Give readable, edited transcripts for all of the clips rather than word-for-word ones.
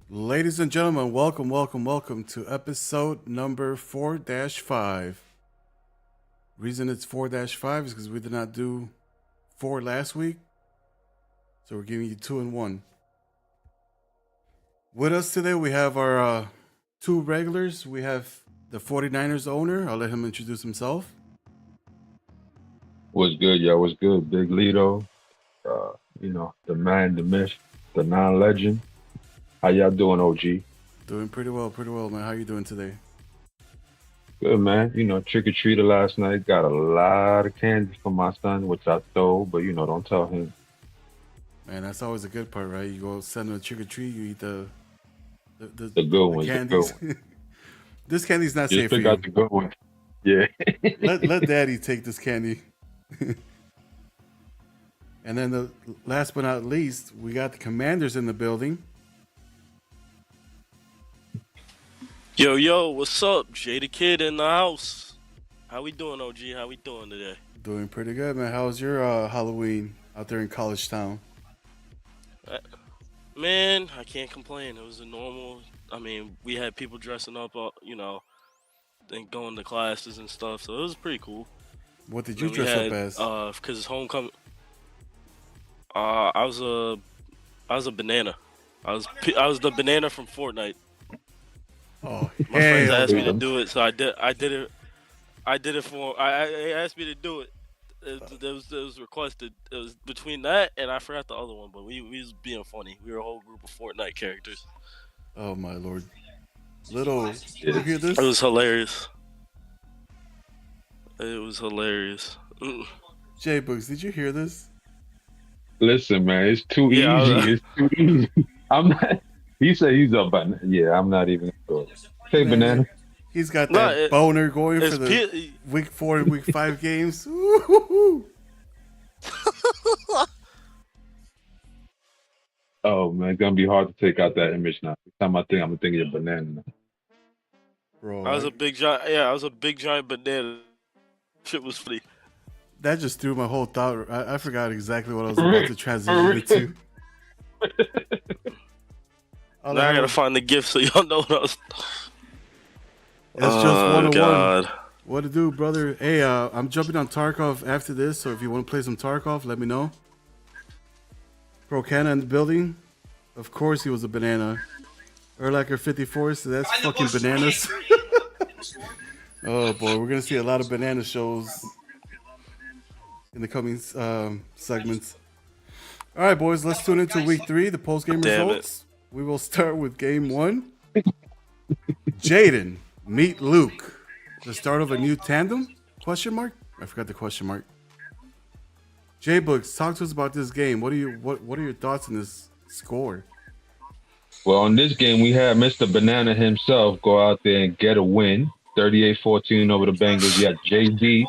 Ladies and gentlemen, welcome to episode number 4-5. Reason it's 4-5 is because we did not do 4 last week. So we're giving you 2 and 1. With us today, we have our two regulars. We have the 49ers owner. I'll let him introduce himself. What's good, y'all? What's good? Big Lito, the man, the myth, the non-legend. How y'all doing, OG? Doing pretty well, man. How you doing today? Good, man. Trick-or-treater last night. Got a lot of candy from my son, which I stole, but, don't tell him. Man, that's always a good part, right? You go send him a trick or treat, you eat the, the, The good the ones, the good candies. ones. This candy's not Just safe for pick out you. the good ones. Yeah. Let daddy take this candy. And then the last but not least, we got the commanders in the building. Yo, what's up? Jay the Kid in the house. How we doing, OG? How we doing today? Doing pretty good, man. How was your Halloween out there in College Town? Uh, Man, I can't complain. It was a normal. We had people dressing up, and going to classes and stuff, so it was pretty cool. What did And you then we dress up had, as? because it's homecoming. I was a banana. I was the banana from Fortnite. Oh, My friends hell asked me to no. do it, so I did. I did it for. I asked me to do it. It was requested. It was between that and I forgot the other one, but we was being funny. We were a whole group of Fortnite characters. Oh, my lord. Little, did you Yeah. hear It this? was hilarious. It was hilarious. J-Books, did you hear this? Listen, man, it's too Yeah, easy. It's too easy. I'm not. He said he's up, but yeah, I'm not even sure. Hey, Man, banana. he's got no, that boner going for it's the P- week 4 and week 5 games. Woo-hoo-hoo. Oh man, it's gonna be hard to take out that image now. Every time I think, I'm thinking of banana. Bro, I was a big giant. Yeah, I was a big giant banana. Shit was funny. that just threw my whole thought. I forgot exactly what I was For about real, to for transition real. into. All I Now I heard gotta was, find the gift so y'all know what I was. it's just Oh 101. God. What to do, brother? Hey, I'm jumping on Tarkov after this, so if you want to play some Tarkov, let me know. Procana in the building. Of course, he was a banana. Erlacher 54, so that's fucking bananas. Oh boy, we're gonna see a lot of banana shows in the coming segments. All right, boys, let's tune into week 3, the post game Damn it. results. We will start with game 1. Jaden meet Luke. The start of a new tandem? Question mark? I forgot the question mark. J Books, talk to us about this game. What are your thoughts on this score? Well, on this game, we had Mr. Banana himself go out there and get a win, 38-14 over the Bengals. You had JD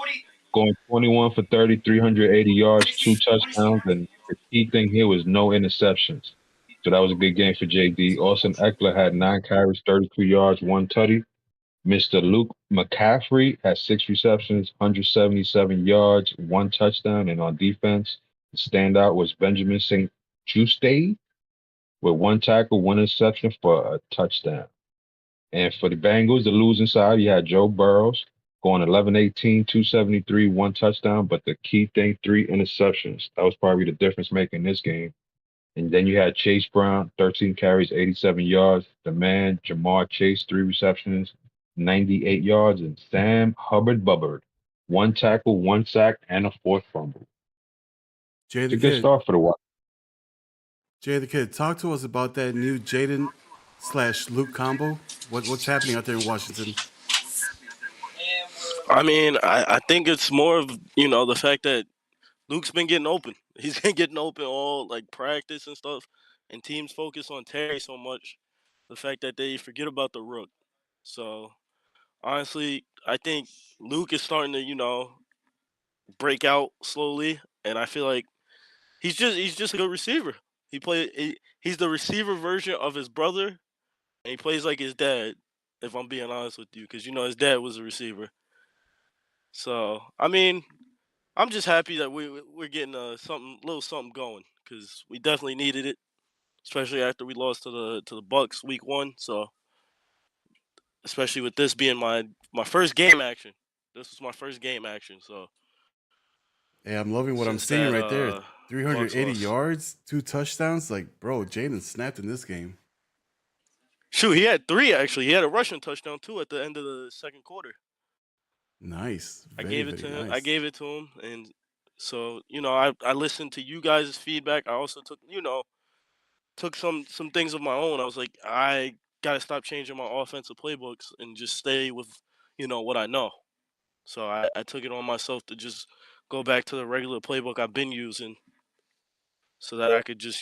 going 21 for 30, 380 yards, 2 touchdowns, and the key thing here was no interceptions. So that was a good game for JD. Austin Eckler had 9 carries, 32 yards, 1 tutty. Mr. Luke McCaffrey had 6 receptions, 177 yards, 1 touchdown, and on defense, the standout was Benjamin St. Juste with 1 tackle, 1 interception for a touchdown. And for the Bengals, the losing side, you had Joe Burrows going 11-18, 273, 1 touchdown, but the key thing, 3 interceptions. That was probably the difference maker in this game. And then you had Chase Brown, 13 carries, 87 yards. The man, Jamar Chase, 3 receptions, 98 yards. And Sam Hubbard Bubbard, 1 tackle, 1 sack, and a fourth fumble. Jay It's a the good Kid. start for the Wild. Jay the Kid, talk to us about that new Jaden slash Luke combo. What's happening out there in Washington? I think it's more of the fact that Luke's been getting open. He's been getting open all like practice and stuff, and teams focus on Terry so much. The fact that they forget about the rook. So honestly, I think Luke is starting to break out slowly, and I feel like he's just a good receiver. He's the receiver version of his brother, and he plays like his dad. If I'm being honest with you, because his dad was a receiver. So I'm just happy that we're getting something, little something going, because we definitely needed it. especially after we lost to the Bucks week 1. So, especially with this being my first game action, this was my first game action. So, Hey, I'm loving what I'm since seeing that right there. Bucks 380 loss, yards, 2 touchdowns. Like, bro, Jaden snapped in this game. shoot, he had 3 actually. He had a rushing touchdown too at the end of the second quarter. Nice. I Very, gave it very to him. I nice. gave it to him, and so I listened to you guys' feedback. I also took some things of my own. I was like, I gotta stop changing my offensive playbooks and just stay with what I know. So I took it on myself to just go back to the regular playbook I've been using, so that I could just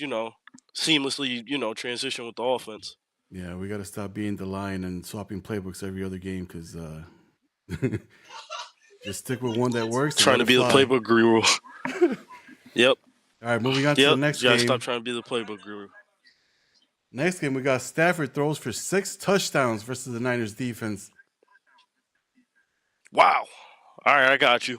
seamlessly transition with the offense. Yeah, we got to stop being the lion and swapping playbooks every other game because just stick with one that works and Trying let to it be the fly. playbook guru. Yep. All right, moving on to the Yep. next You gotta stop game. trying to be the playbook guru. Next game, we got Stafford throws for 6 touchdowns versus the Niners defense. Wow. All right, I got you.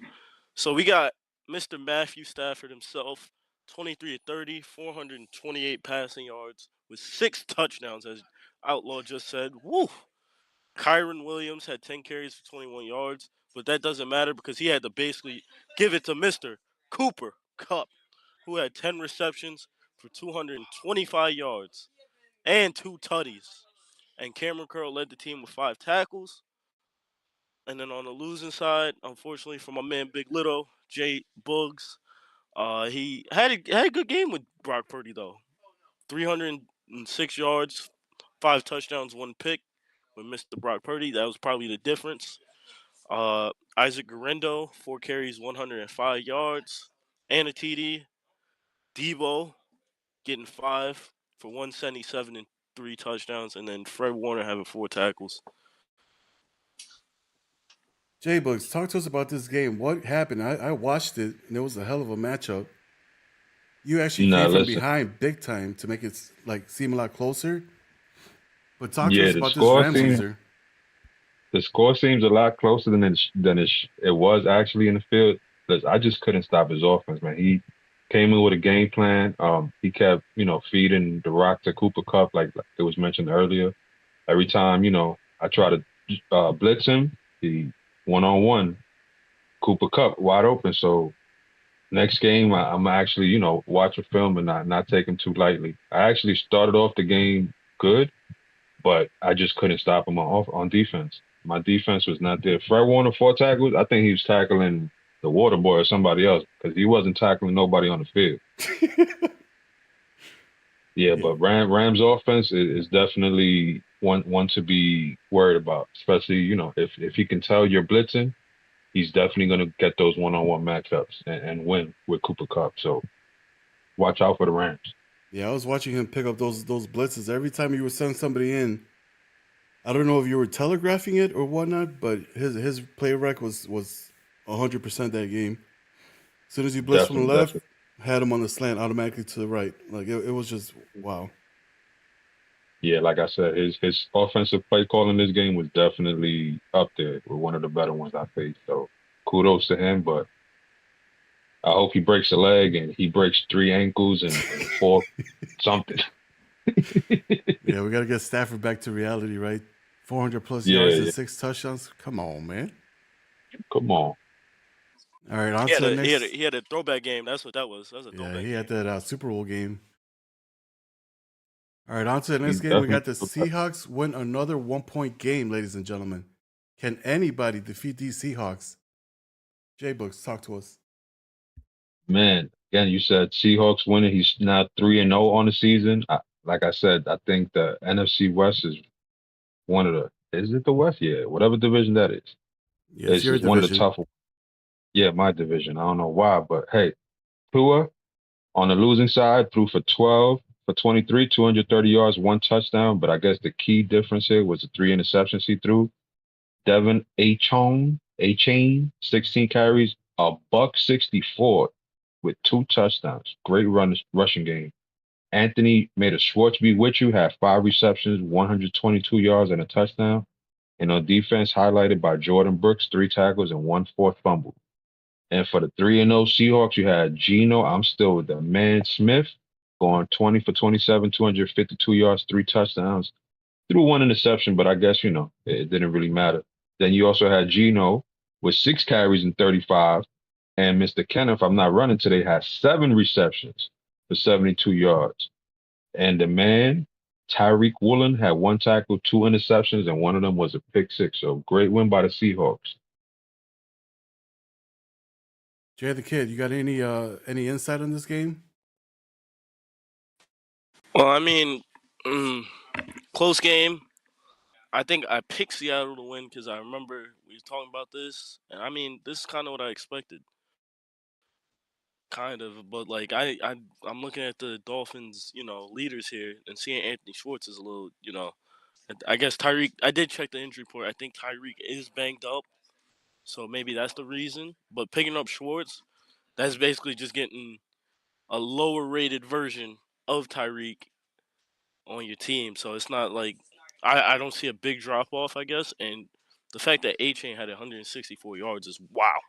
So we got Mr. Matthew Stafford himself, 23 to 30, 428 passing yards with 6 touchdowns, as Outlaw just said. Woo! Kyron Williams had 10 carries for 21 yards, but that doesn't matter because he had to basically give it to Mr. Cooper Kupp, who had 10 receptions for 225 yards and 2 tutties. And Cameron Curl led the team with 5 tackles. And then on the losing side, unfortunately for my man Big Little, Jay Buggs, he had a good game with Brock Purdy though. 306 yards, 5 touchdowns, 1 pick with Mr. Brock Purdy. That was probably the difference. Isaac Guerrero, 4 carries, 105 yards, and a TD. Debo getting 5 for 177 and 3 touchdowns, and then Fred Warner having 4 tackles. Jay Bugs, talk to us about this game. What happened? I watched it, and it was a hell of a matchup. You actually Nah, came from listen. behind big time to make it like seem a lot closer. But talk to Yeah, us about this Rams loser. the score seems a lot closer it was actually in the field. Because I just couldn't stop his offense, man. He came in with a game plan. He kept feeding the rock to Cooper Cup, like it was mentioned earlier. Every time I try to blitz him, he 1-on-1 Cooper Cup wide open. So next game, I'm actually watch a film and not take him too lightly. I actually started off the game good, but I just couldn't stop him on defense. My defense was not there. Fred Warner 4 tackles. I think he was tackling the water boy or somebody else because he wasn't tackling nobody on the field. Yeah, Yeah. but Rams offense is definitely one to be worried about, especially if he can tell you're blitzing, he's definitely going to get those one-on-one matchups and win with Cooper Cup. So watch out for the Rams. Yeah, I was watching him pick up those blitzes. Every time he would send somebody in, I don't know if you were telegraphing it or whatnot, but his play rec was 100% that game. As soon as he blitzed from the left, Definitely. had him on the slant automatically to the right. Like it was just wow. Yeah, like I said, his offensive play call in this game was definitely up there with one of the better ones I faced. So kudos to him, but I hope he breaks a leg and he breaks 3 ankles and 4 something. Yeah, we got to get Stafford back to reality, right? 400 plus Yeah, yards and yeah. 6 touchdowns. Come on, man. Come on. All right, on He to had the a he had a, next. he had a throwback game. That's what that was. That was a Yeah, throwback he had game. that Super Bowl game. All right, on to the next He's game. We definitely got the Seahawks win another 1-point game, ladies and gentlemen. Can anybody defeat these Seahawks? J Books, talk to us. man. Again, you said Seahawks winning. He's now 3-0 on the season. Like I said, I think the NFC West is one of the. Is it the West? Yeah, whatever division that is. Yeah, it's It's your is one of the division. tougher. Yeah, my division. I don't know why, but hey, Tua on the losing side threw for 12 for 23, 230 yards, 1 touchdown. But I guess the key difference here was the 3 interceptions he threw. Devin A-Chain, 16 carries, a buck 64 with 2 touchdowns. Great rushing game. Anthony made a Schwartz be with you, had 5 receptions, 122 yards, and a touchdown. And on defense, highlighted by Jordan Brooks, 3 tackles and 1 forced fumble. And for the 3-0 Seahawks, you had Geno. I'm still with the man Smith. going 20 for 27, 252 yards, 3 touchdowns. Threw one interception, but I guess, it didn't really matter. Then you also had Gino with 6 carries and 35. And Mr. Kenner, if I'm not running today, had 7 receptions for 72 yards. And the man, Tyreek Woolen, had 1 tackle, 2 interceptions, and one of them was a pick six. So great win by the Seahawks. Jay the Kid, you got any insight on this game? Well, I mean, close game. I think I picked Seattle to win because I remember we were talking about this, and I mean, this is kind of what I expected, kind of. But like, I'm looking at the Dolphins, leaders here, and seeing Anthony Schwartz is a little, I guess Tyreek. I did check the injury report. I think Tyreek is banged up, so maybe that's the reason. But picking up Schwartz, that's basically just getting a lower rated version of Tyreek on your team. So it's not like I don't see a big drop off, I guess. And the fact that A Chain had 164 yards is wow.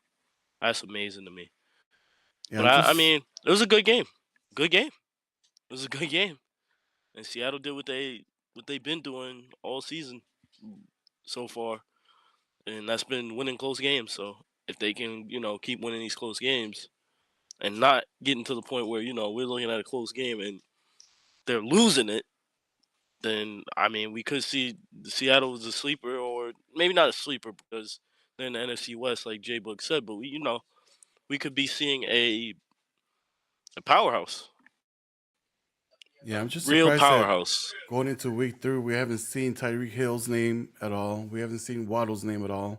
That's amazing to me. Yeah, But I mean, it was a good game. Good game. It was a good game. And Seattle did what they've been doing all season so far. And that's been winning close games. So if they can, keep winning these close games and not getting to the point where, we're looking at a close game and they're losing it, then I mean we could see Seattle as a sleeper, or maybe not a sleeper because they're in the NFC West, like Jay Book said. But we could be seeing a powerhouse, yeah, I'm just real surprised that powerhouse. going into week 3, we haven't seen Tyreek Hill's name at all. We haven't seen Waddle's name at all.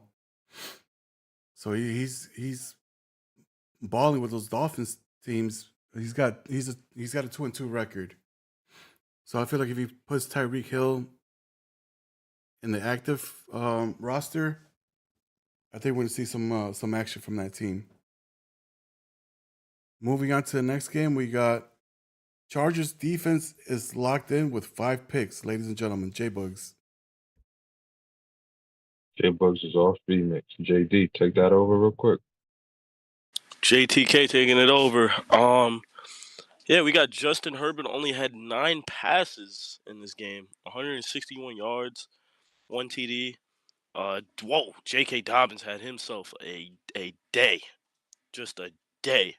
So he's balling with those Dolphins teams. He's got a 2-2 record. So I feel like if he puts Tyreek Hill in the active roster, I think we're going to see some action from that team. Moving on to the next game, we got Chargers defense is locked in with 5 picks, ladies and gentlemen. J-Bugs. J-Bugs is off remix. JD, take that over real quick. JTK taking it over. Yeah, we got Justin Herbert only had 9 passes in this game, 161 yards, 1 TD. Whoa, J.K. Dobbins had himself a day, just a day.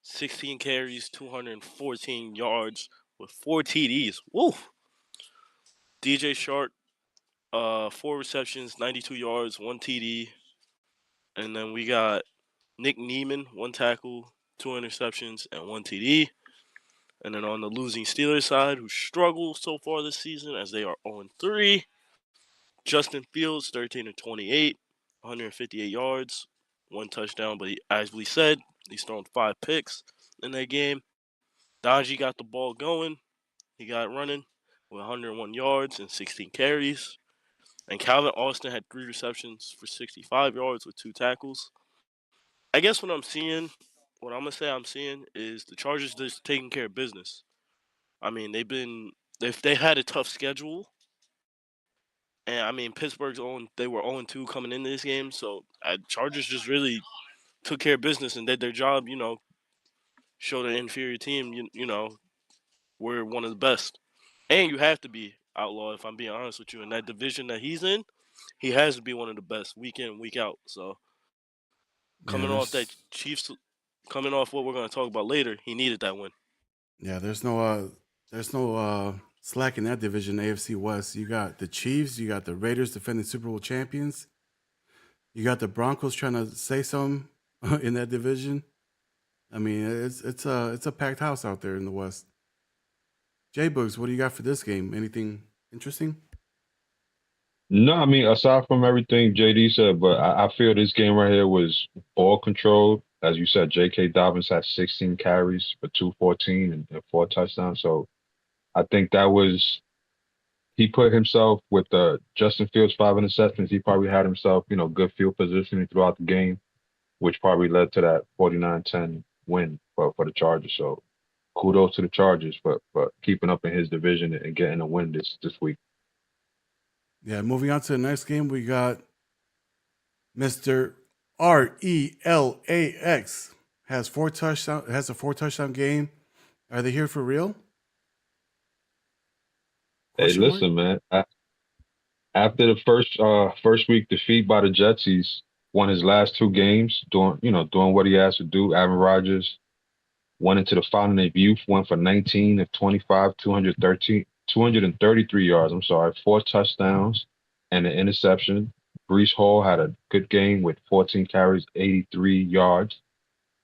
16 carries, 214 yards with 4 TDs. Woo! DJ Shark, 4 receptions, 92 yards, 1 TD. And then we got Nick Neiman, 1 tackle, 2 interceptions, and 1 TD. And then on the losing Steelers side, who struggled so far this season as they are 0-3, Justin Fields, 13 of 28, 158 yards, 1 touchdown. But as we said, he's thrown 5 picks in that game. Najee got the ball going. He got running with 101 yards and 16 carries. And Calvin Austin had 3 receptions for 65 yards with 2 tackles. I guess what I'm going to say I'm seeing is the Chargers just taking care of business. I mean, they had a tough schedule. And I mean, they were 0-2 coming into this game. So Chargers just really took care of business and did their job, showed an inferior team, we're one of the best. And you have to be Outlaw, if I'm being honest with you. In that division that he's in, he has to be one of the best week in, week out. So Yeah, coming off what we're going to talk about later, he needed that win. Yeah, there's no slack in that division, AFC West. You got the Chiefs, you got the Raiders defending Super Bowl champions. You got the Broncos trying to say something in that division. I mean, it's a packed house out there in the West. J-Bugs, what do you got for this game? Anything interesting? No, I mean, aside from everything JD said, but I feel this game right here was ball controlled. As you said, J.K. Dobbins had 16 carries for 214 and 4 touchdowns. So I think he put himself with Justin Fields 5 interceptions. He probably had himself, good field positioning throughout the game, which probably led to that 49-10 win for the Chargers. So kudos to the Chargers for keeping up in his division and getting a win this week. Yeah, moving on to the next game, we got Mr. RELAX has a 4 touchdown game. Are they here for real? Hey, Question mark. listen, man. After the first week defeat by the Jets, he's won his last two games, doing what he has to do. Aaron Rodgers went into the Fountain of Youth, went for 19 of 25, 233 yards. I'm sorry, four touchdowns and an interception. Brees Hall had a good game with 14 carries, 83 yards.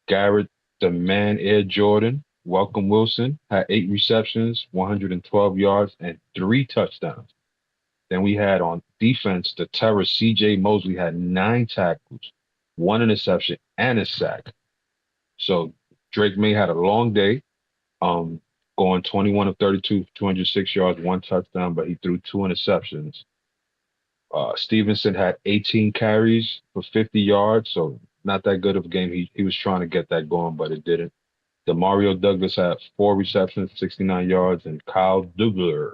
Garrett, the man, Air Jordan, Welcome Wilson, had 8 receptions, 112 yards, and 3 touchdowns. Then we had on defense, the terror CJ Mosley had 9 tackles, 1 interception, and a sack. So Drake May had a long day, um, going 21 of 32, 206 yards, 1 touchdown, but he threw 2 interceptions. Stevenson had 18 carries for 50 yards, so not that good of a game. He was trying to get that going, but it didn't. Demario Douglas had 4 receptions, 69 yards, and Kyle Dugler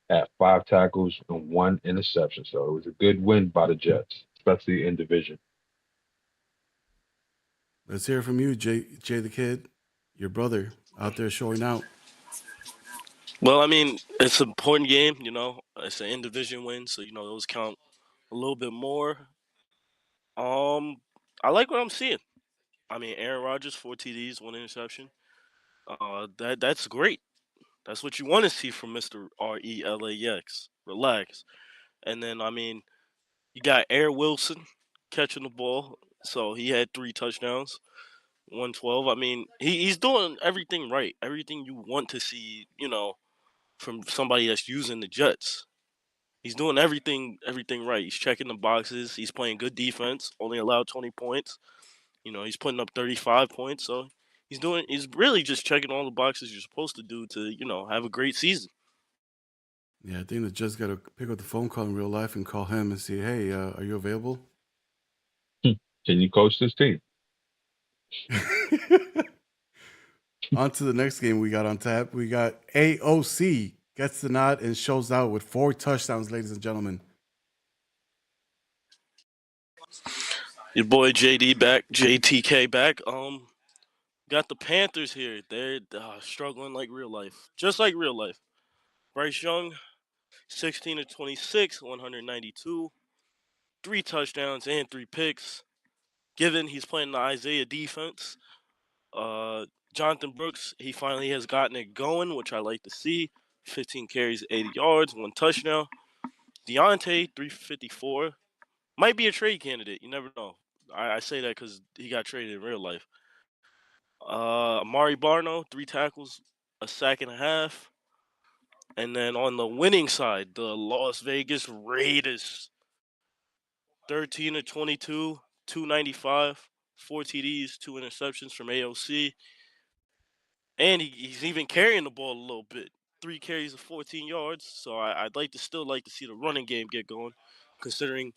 had 5 tackles and 1 interception. So it was a good win by the Jets, especially in division. Let's hear from you, Jay the Kid, your brother out there showing out. Well, I mean, it's an important game. It's an in division win, so those count a little bit more. I like what I'm seeing. I mean, Aaron Rodgers, 4 TDs, 1 interception. That's great. That's what you want to see from Mr. RELAX. Relax. And then I mean, you got Air Wilson catching the ball, so he had 3 touchdowns, 112. I mean, he's doing everything right, everything you want to see. From somebody that's using the Jets. He's doing everything right. He's checking the boxes. He's playing good defense. Only allowed 20 points. He's putting up 35 points. So he's really just checking all the boxes you're supposed to do to, have a great season. Yeah, I think the Jets got to pick up the phone call in real life and call him and say, "Hey, are you available?" Can you coach this team? On to the next game we got on tap. We got AOC gets the nod and shows out with 4 touchdowns, ladies and gentlemen. Your boy JD back, JTK back. Got the Panthers here. They're struggling like real life, just like real life. Bryce Young, 16 to 26, 192, 3 touchdowns and 3 picks. Given he's playing the Isaiah defense, Jonathan Brooks, he finally has gotten it going, which I like to see. 15 carries, 80 yards, 1 touchdown. Deontay, 354. Might be a trade candidate. You never know. I say that because he got traded in real life. Amari Barno, 3 tackles, a sack and a half. And then on the winning side, the Las Vegas Raiders, 13 to 22, 295, 4 TDs, 2 interceptions from AOC. And he's even carrying the ball a little bit. 3 carries of 14 yards. So I'd still like to see the running game get going, considering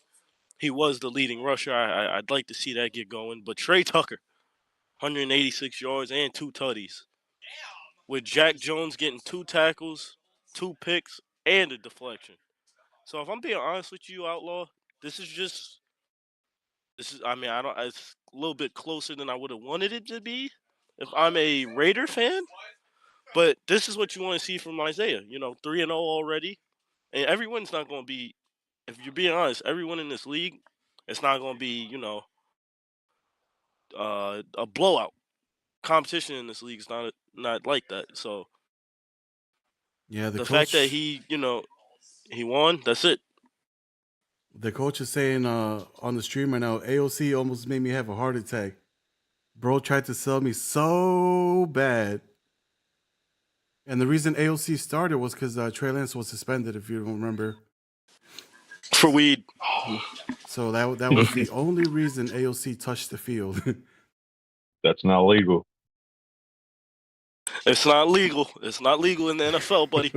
he was the leading rusher. I'd like to see that get going. But Trey Tucker, 186 yards and 2 tutties. With Jack Jones getting 2 tackles, 2 picks, and a deflection. So if I'm being honest with you, Outlaw, this is. I mean, I don't. It's a little bit closer than I would have wanted it to be if I'm a Raider fan. But this is what you want to see from Isaiah. 3-0 already, and everyone's not going to be. If you're being honest, everyone in this league, it's not going to be a blowout. Competition in this league is not like that. So Yeah, the fact that he won, that's it. the coach is saying on the stream right now, AOC almost made me have a heart attack. Bro tried to sell me so bad. And the reason AOC started was because Trey Lance was suspended, if you don't remember. For weed. So that was the only reason AOC touched the field. That's not legal. It's not legal. It's not legal in the NFL, buddy.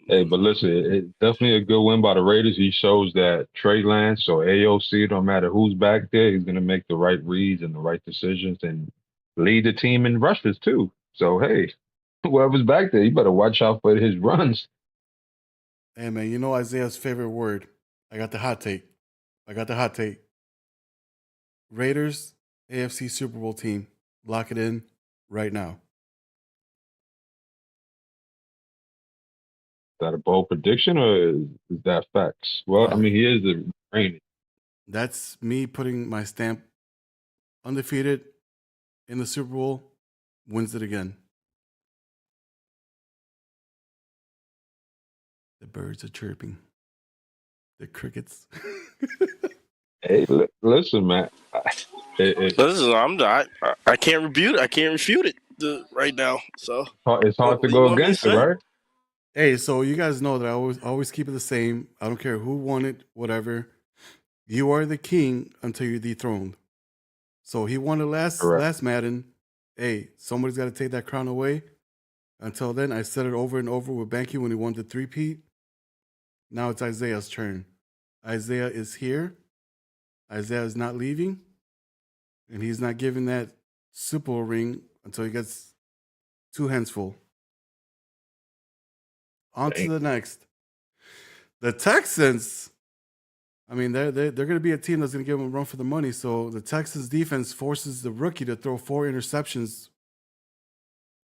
Hey, but listen, it's definitely a good win by the Raiders. He shows that Trey Lance or AOC, no matter who's back there, he's going to make the right reads and the right decisions and lead the team in rushes too. So, hey, whoever's back there, you better watch out for his runs. Hey, man, you know Isaiah's favorite word. I got the hot take. Raiders, AFC Super Bowl team. Lock it in. right now. Is that a bold prediction or is that facts? Well, I Uh, mean, he is the reigning. that's me putting my stamp. Undefeated in the Super Bowl, wins it again. The birds are chirping. The crickets. Hey, listen, man. Listen, I can't refute it. I can't refute it right now. So It's hard to what do you go want me to against it, say? right? Hey, so you guys know that I always keep it the same. I don't care who won it, whatever. You are the king until you're dethroned. So he won the Correct. last Madden. Hey, somebody's got to take that crown away. Until then, I said it over and over with Banky when he won the three-peat. Now it's Isaiah's turn. Isaiah is here. Isaiah is not leaving, and he's not giving that Super Bowl ring until he gets two hands full. On to Dang. the next. The Texans. I mean, they're going to be a team that's going to give them a run for the money. So the Texans defense forces the rookie to throw 4 interceptions.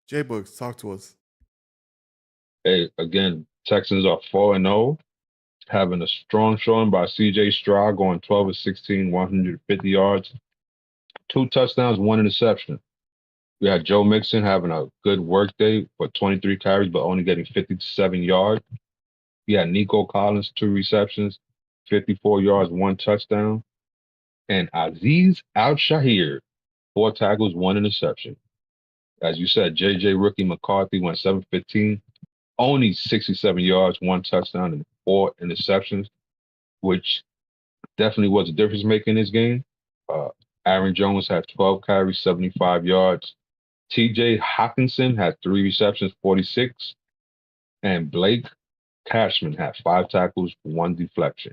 J Books, talk to us. Hey, again, Texans are 4-0, having a strong showing by CJ Stroud going 12 of 16, 150 yards, 2 touchdowns, 1 interception. We had Joe Mixon having a good work day for 23 carries, but only getting 57 yards. We had Nico Collins, 2 receptions, 54 yards, 1 touchdown. And Aziz Al Shahir, 4 tackles, 1 interception. As you said, JJ Rookie McCarthy went 7-15, only 67 yards, 1 touchdown, and 4 interceptions, which definitely was a difference maker in this game. Uh, Aaron Jones had 12 carries, 75 yards. TJ Hawkinson had 3 receptions, 46. And Blake Cashman had 5 tackles, 1 deflection.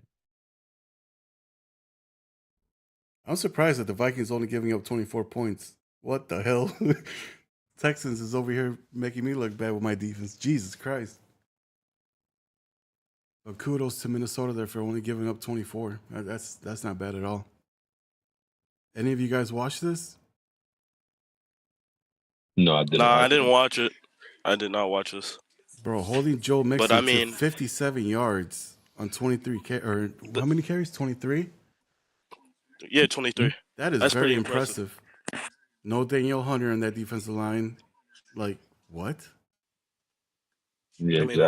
I'm surprised that the Vikings only giving up 24 points. What the hell? Texans is over here making me look bad with my defense. Jesus Christ. But kudos to Minnesota there for only giving up 24. That's not bad at all. Any of you guys watch this? No, I didn't Nah, I watch didn't it. watch it. I did not watch this. Bro, holding Joe But I Mixon to mean, 57 yards on 23 or how many carries? 23? yeah, 23. That is That's very pretty impressive. impressive. No Danielle Hunter on that defensive line. Like, what? Yeah, I mean, the exactly.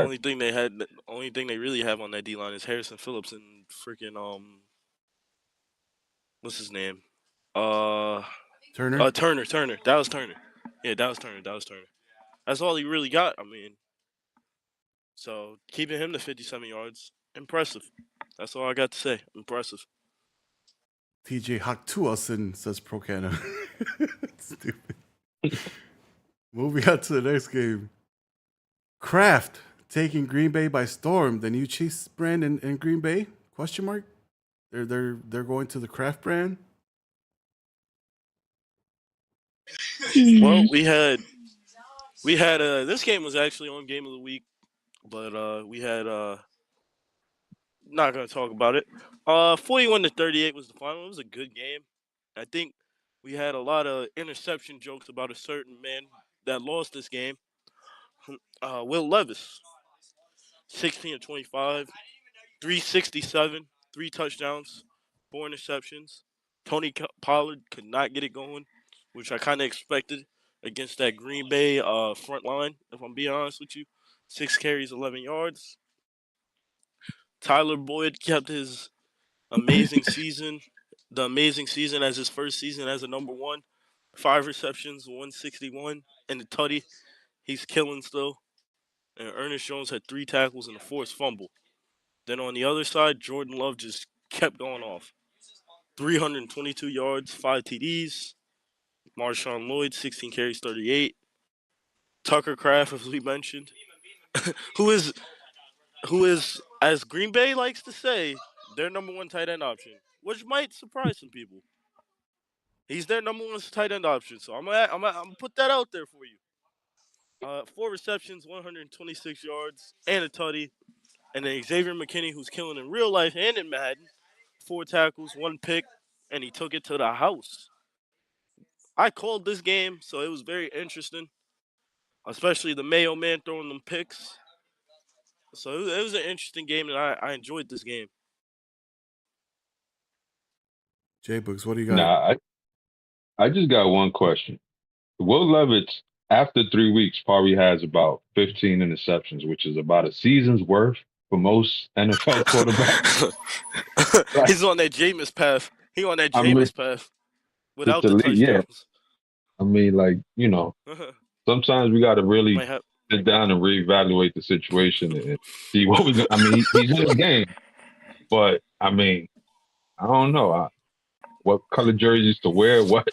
only thing they really have on that D line is Harrison Phillips and freaking what's his name? Uh, Turner? Turner. That was Turner. Yeah, that was Turner. That's all he really got. I mean, so keeping him to 57 yards, impressive. That's all I got to say. Impressive. TJ Haktuasen, says Procana. Stupid. Moving on to the next game. Kraft taking Green Bay by storm. The new Chiefs brand in Green Bay? Question mark. They're going to the Kraft brand. Well, we had this game was actually on Game of the Week, but we had not gonna talk about it. 41-38 was the final. It was a good game. I think we had a lot of interception jokes about a certain man that lost this game. Will Levis, 16-25, 367, 3 touchdowns, 4 interceptions. Tony Pollard could not get it going, which I kind of expected against that Green Bay front line, if I'm being honest with you. 6 carries, 11 yards. Tyler Boyd kept his amazing season, the amazing season as his first season as a number one. 5 receptions, 161, and the tutty. He's killing still. And Ernest Jones had 3 tackles and a forced fumble. Then on the other side, Jordan Love just kept going off. 322 yards, 5 TDs. Marshawn Lloyd, 16 carries, 38. Tucker Kraft, as we mentioned, who is as Green Bay likes to say, their number one tight end option, which might surprise some people. He's their number one tight end option, so I'm gonna put that out there for you. 4 receptions, 126 yards, and a tutty. And then Xavier McKinney, who's killing in real life and in Madden, 4 tackles, 1 pick, and he took it to the house. I called this game, so it was very interesting, especially the Mayo man throwing them picks. So it was an interesting game, and I enjoyed this game. J Books, what do you got? Nah, I just got one question. Will Levis, after 3 weeks, probably has about 15 interceptions, which is about a season's worth for most NFL quarterbacks. Like, He's on that Jameis path. He on that I mean, Jameis path without to the lead, yeah. touchdowns. I mean, like, sometimes we got to really Might have. sit down and reevaluate the situation and see what we. I mean, he's in the game, but I mean, I don't know what color jerseys to wear, what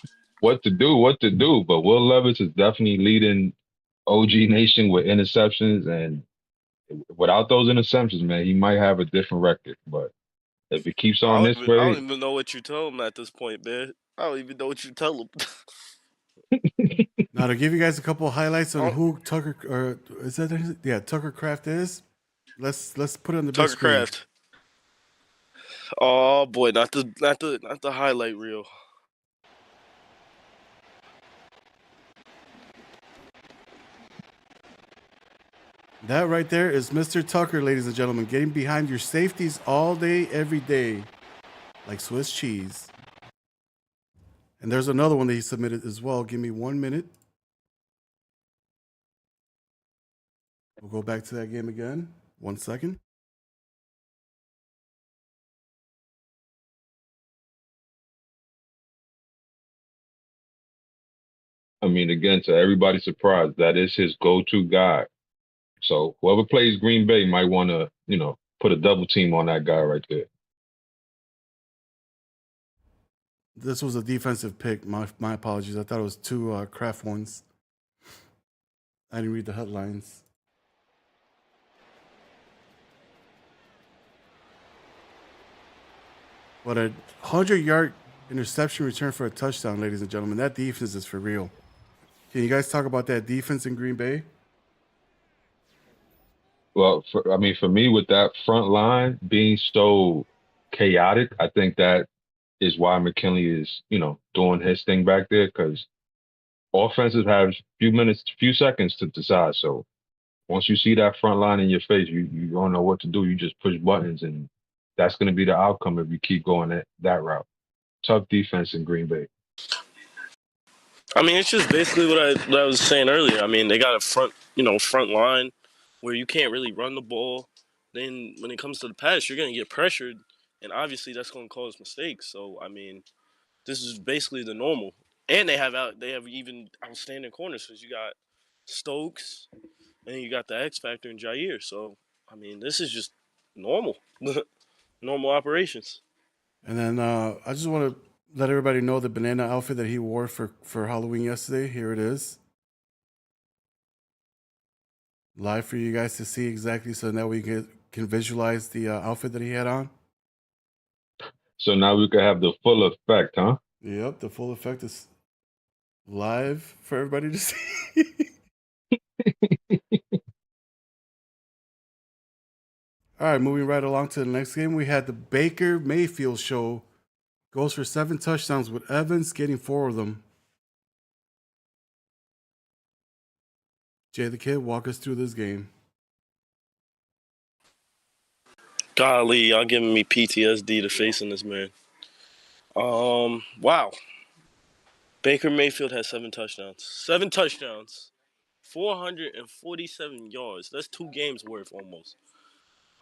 to do. But Will Levis is definitely leading OG Nation with interceptions, and without those interceptions, man, he might have a different record. But if it keeps on this I way, don't even know what you tell him at this point, man. I don't even know what you tell him. Now to give you guys a couple of highlights on Oh. who Tucker or is that Tucker Craft is. Let's put it on the big Tucker screen. Craft. Oh boy, not the highlight reel. That right there is Mr. Tucker, ladies and gentlemen, getting behind your safeties all day, every day, like Swiss cheese. And there's another one that he submitted as well. Give me 1 minute. We'll go back to that game again. 1 second. I mean, again, to everybody's surprise, that is his go-to guy. So whoever plays Green Bay might want to, put a double team on that guy right there. This was a defensive pick. My apologies. I thought it was two Kraft ones. I didn't read the headlines. But a 100-yard interception return for a touchdown, ladies and gentlemen. That defense is for real. Can you guys talk about that defense in Green Bay? Well, for me, with that front line being so chaotic, I think that is why McKinley is, doing his thing back there, because offenses have few seconds to decide. So once you see that front line in your face, you don't know what to do. You just push buttons, and that's going to be the outcome if you keep going that route. Tough defense in Green Bay. I mean, it's just basically what I was saying earlier. I mean, they got a front line where you can't really run the ball. Then when it comes to the pass, you're gonna get pressured, and obviously that's gonna cause mistakes. So I mean, this is basically the normal. And they have even outstanding corners because you got Stokes and you got the X Factor in Jair. So I mean, this is just normal, normal operations. And then I just want to let everybody know the banana outfit that he wore for Halloween yesterday. Here it is. Live for you guys to see exactly so that we can visualize the outfit that he had on. So now we can have the full effect, huh? Yep, the full effect is live for everybody to see. All right, moving right along to the next game. We had the Baker Mayfield show. Goes for 7 touchdowns with Evans getting 4 of them. Jay the Kid, walk us through this game. Golly, y'all giving me PTSD to facing this man. Wow. Baker Mayfield has 7 touchdowns. 7 touchdowns. 447 yards. That's 2 games worth almost.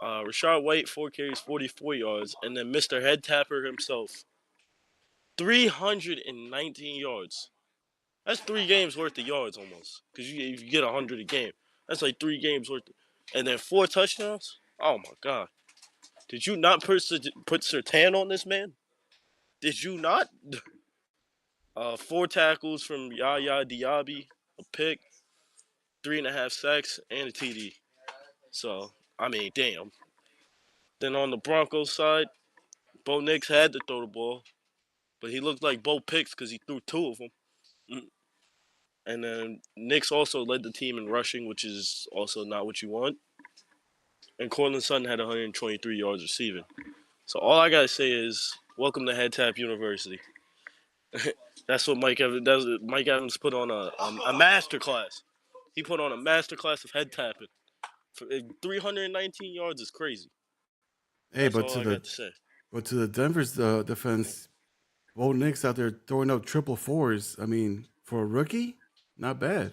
Rashad White, 4 carries, 44 yards. And then Mr. Head Tapper himself, 319 yards. That's 3 games worth of yards almost. Because if you get 100 a game, that's like 3 games worth. And then 4 touchdowns? Oh, my God. Did you not put Sertan on this man? Did you not? 4 tackles from Yaya Diaby, a pick, 3.5 sacks, and a TD. So, I mean, damn. Then on the Broncos side, Bo Nix had to throw the ball, but he looked like Bo picks because he threw 2 of them. And then Nix also led the team in rushing, which is also not what you want. And Cortland Sutton had 123 yards receiving. So all I gotta say is, welcome to Head Tap University. That's what Mike Evans does. Mike Evans put on a master class. He put on a master class of head tapping. 319 yards is crazy. Hey, That's all I got to say. but to the Denver's defense, Bo Nix out there throwing up triple fours. I mean, for a rookie, not bad.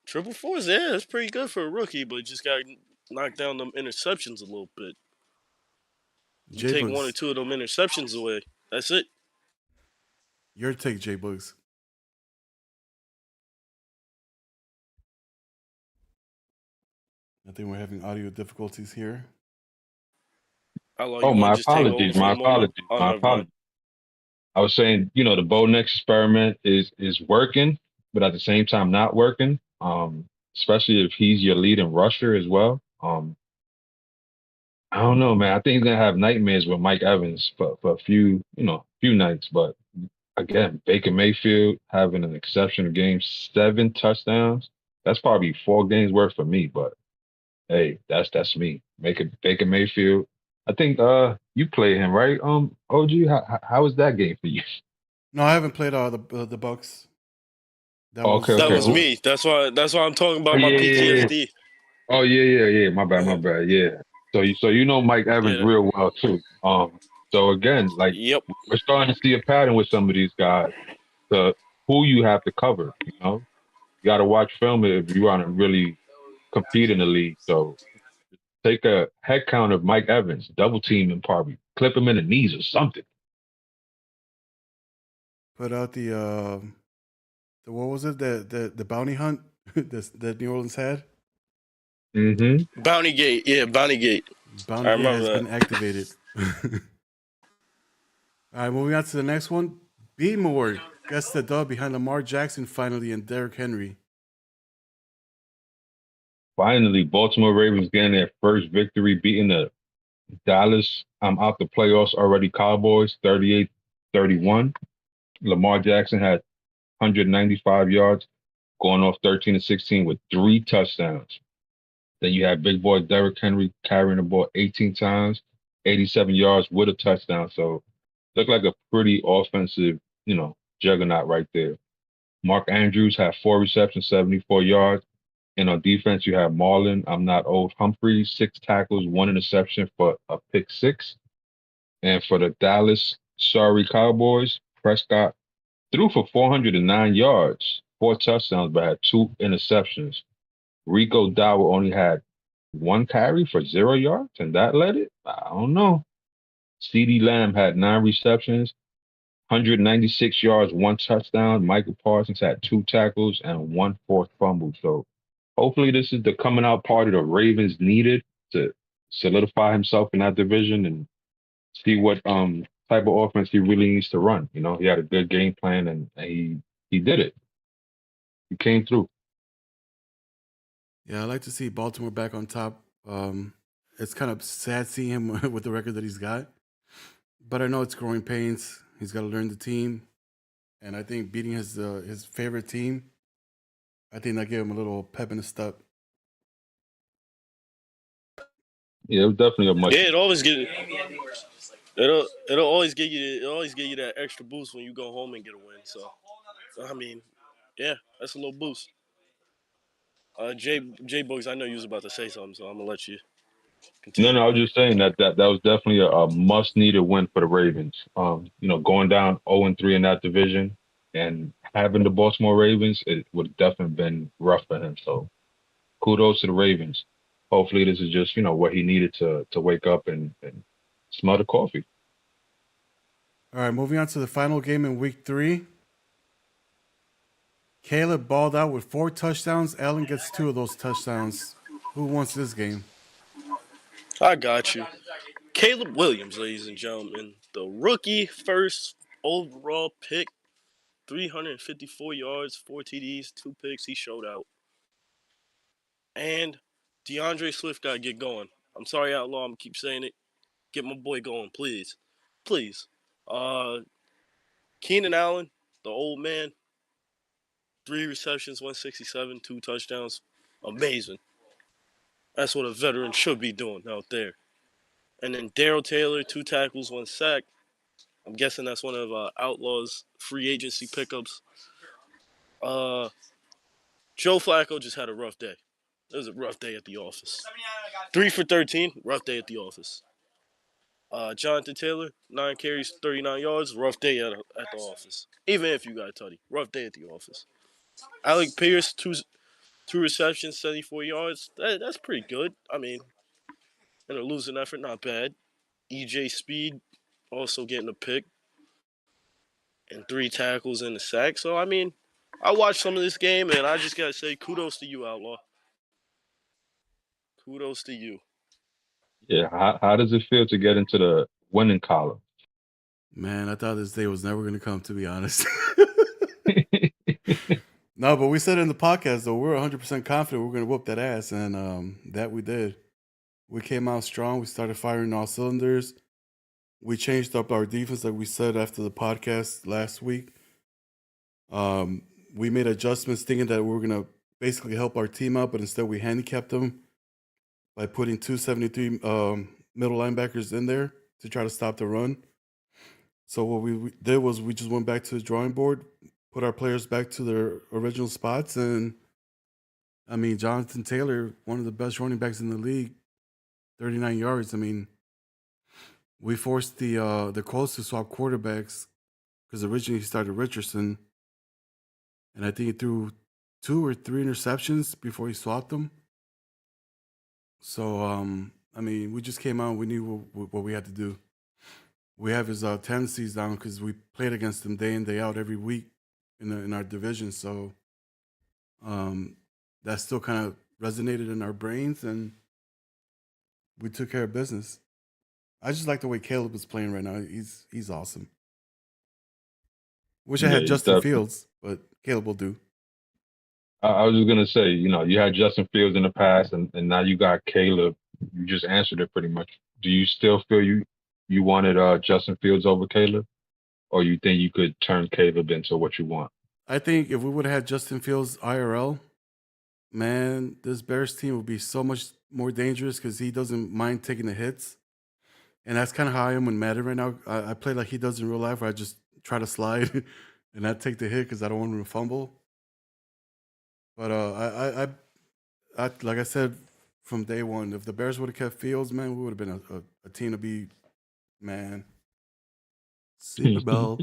Triple fours, yeah, that's pretty good for a rookie, but just got knocked down them interceptions a little bit. You J take one or Bugs, two of them interceptions away, that's it. your take, J Bugs. I think we're having audio difficulties here. You Oh, my want to just take over apologies. for My the moment? apologies. Oh, My never mind. apologies. I was saying, the Bo Nix experiment is working, but at the same time not working. Especially if he's your leading rusher as well. I don't know, man. I think he's gonna have nightmares with Mike Evans for a few nights. But again, Baker Mayfield having an exceptional game, 7 touchdowns. That's probably 4 games worth for me. But hey, that's me. Make it Baker Mayfield. I think you played him, right? OG, how was that game for you? No, I haven't played the Bucks. That Oh, okay, was That okay. was me. That's why I'm talking Oh about my yeah, yeah, yeah. PTSD. Oh yeah. My bad, my bad. Yeah. So you know Mike Evans Yeah. real well too. So again, like Yep. we're starting to see a pattern with some of these guys. The who you have to cover, you got to watch film if you want to really compete in the league. So take a head count of Mike Evans, double team him, probably clip him in the knees or something. put out the what was it the bounty hunt that New Orleans had. Mm-hmm. Bounty Gate. Yeah, Bounty Gate. I Bounty Gate remember has that. been activated. All right, moving on to the next one. B Moore gets the dub behind Lamar Jackson finally and Derrick Henry. Finally, Baltimore Ravens getting their first victory, beating the Dallas. I'm out the playoffs already. Cowboys 38-31. Lamar Jackson had 195 yards, going off 13 to 16 with 3 touchdowns. Then you have big boy Derrick Henry carrying the ball 18 times, 87 yards with a touchdown. So looked like a pretty offensive, juggernaut right there. Mark Andrews had 4 receptions, 74 yards. And on defense, you have Marlon, I'm not old, Humphreys, 6 tackles, 1 interception for a pick six. And for the Dallas sorry Cowboys, Prescott threw for 409 yards, 4 touchdowns, but had 2 interceptions. Rico Dowell only had 1 carry for 0 yards, and that led it? I don't know. CeeDee Lamb had 9 receptions, 196 yards, 1 touchdown. Michael Parsons had 2 tackles and one forced fumble. So hopefully this is the coming out party the Ravens needed to solidify himself in that division and see what type of offense he really needs to run. He had a good game plan and he did it. He came through. Yeah, I like to see Baltimore back on top. It's kind of sad seeing him with the record that he's got, but I know it's growing pains. He's got to learn the team, and I think beating his favorite team, I think that gave him a little pep in his step. Yeah, it was definitely a much. Yeah, it'll always give you that extra boost when you go home and get a win. So I mean, yeah, that's a little boost. J Bugs, I know you was about to say something, so I'm gonna let you No, continue. no, I was just saying that was definitely a must needed win for the Ravens. Going down 0-3 in that division and having the Baltimore Ravens, it would have definitely been rough for him. So kudos to the Ravens. Hopefully this is just, what he needed to wake up and smell the coffee. All right, moving on to the final game in Week 3. Caleb balled out with 4 touchdowns. Allen gets 2 of those touchdowns. Who wants this game? I got you. Caleb Williams, ladies and gentlemen, the rookie first overall pick, 354 yards, 4 TDs, 2 picks. He showed out. And DeAndre Swift got to get going. I'm sorry, Outlaw. I'm going to keep saying it. Get my boy going, please. Please. Uh, Keenan Allen, the old man, 3 receptions, 167, 2 touchdowns. Amazing. That's what a veteran should be doing out there. And then Daryl Taylor, 2 tackles, 1 sack. I'm guessing that's one of Outlaws free agency pickups. Uh, Joe Flacco just had a rough day. It was a rough day at the office. 3 for 13, rough day at the office. Jonathan Taylor, 9 carries, 39 yards, rough day at the office. Even if you got a tutty, rough day at the office. Alec Pierce, two receptions, 74 yards. That's pretty good. I mean, in a losing effort, not bad. EJ Speed also getting a pick and 3 tackles and a sack. So I mean, I watched some of this game and I just gotta say, kudos to you, Outlaw. Kudos to you. Yeah, how does it feel to get into the winning column? Man, I thought this day was never going to come, to be honest. No, but we said in the podcast, though, we're 100% confident we're going to whoop that ass, and that we did. We came out strong. We started firing all cylinders. We changed up our defense, like we said after the podcast last week. We made adjustments thinking that we were going to basically help our team out, but instead we handicapped them by putting 273 middle linebackers in there to try to stop the run. So what we did was we just went back to the drawing board, put our players back to their original spots, and I mean Jonathan Taylor, one of the best running backs in the league, 39 yards. I mean, we forced the Colts to swap quarterbacks because originally he started Richardson, and I think he threw 2 or 3 interceptions before he swapped them. So I mean, we just came out. We knew what we had to do. We have his tendencies down because we played against him day in day out every week in our division. So that still kind of resonated in our brains, and we took care of business. I just like the way Caleb is playing right now. He's awesome. Wish I Yeah, had he's Justin definitely. Fields, but Caleb will do. I was just gonna say, you had Justin Fields in the past, and now you got Caleb. You just answered it pretty much. Do you still feel you wanted Justin Fields over Caleb, or you think you could turn Caleb into what you want? I think if we would have had Justin Fields IRL, man, this Bears team would be so much more dangerous because he doesn't mind taking the hits. And that's kind of how I am when Madden right now. I play like he does in real life, where I just try to slide and not take the hit because I don't want him to fumble. But I like I said from day one, if the Bears would have kept Fields, man, we would have been a team to be, man, Super Bowl.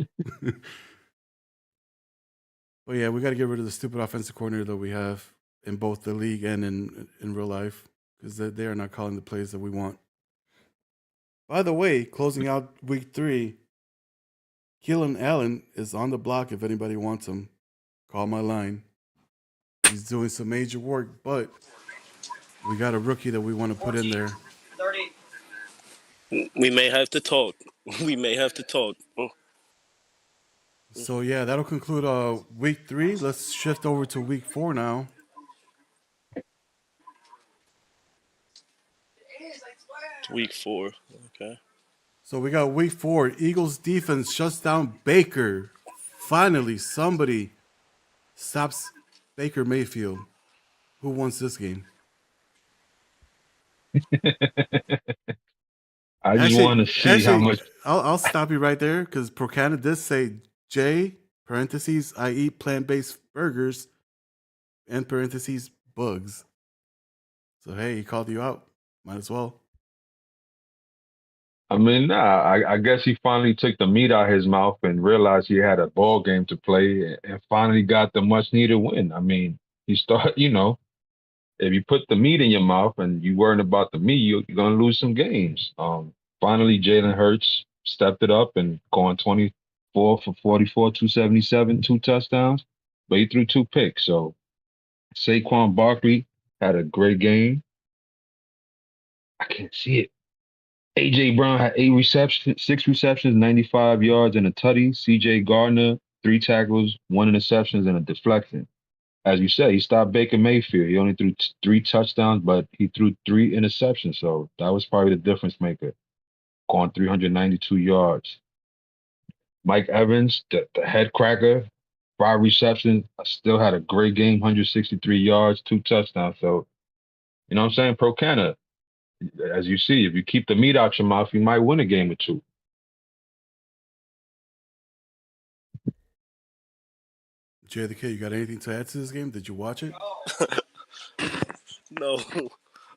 But yeah, we got to get rid of the stupid offensive coordinator that we have in both the league and in real life because they are not calling the plays that we want. By the way, closing out week 3, Keelan Allen is on the block if anybody wants him. Call my line. He's doing some major work, but we got a rookie that we want to put in there. We may have to talk. We may have to talk. So yeah, that'll conclude week 3. Let's shift over to week 4 now. Week 4. Okay. So we got week 4. Eagles defense shuts down Baker. Finally, somebody stops Baker Mayfield. Who wants this game? I just Actually, want to see how actually, much. I'll stop you right there because Procana did say J parentheses I eat plant-based burgers and parentheses bugs. So hey, he called you out. Might as well. I mean, nah. I guess he finally took the meat out of his mouth and realized he had a ball game to play, and finally got the much needed win. I mean, he started. If you put the meat in your mouth and you worrying about the meat, you're gonna lose some games. Finally, Jalen Hurts stepped it up and going 24 for 44, 277, 2 touchdowns, but he threw 2 picks. So Saquon Barkley had a great game. I can't see it. AJ Brown had 8 receptions, 6 receptions, 95 yards, and a tutty. CJ Gardner, 3 tackles, 1 interception, and a deflection. As you said, he stopped Baker Mayfield. He only threw 3 touchdowns, but he threw 3 interceptions. So that was probably the difference maker, going 392 yards. Mike Evans, the head cracker, 5 receptions, still had a great game, 163 yards, 2 touchdowns. So, you know what I'm saying? Pro Canada, as you see, if you keep the meat out your mouth, you might win a game or two. Jay the Kid, you got anything to add to this game? Did you watch it? No,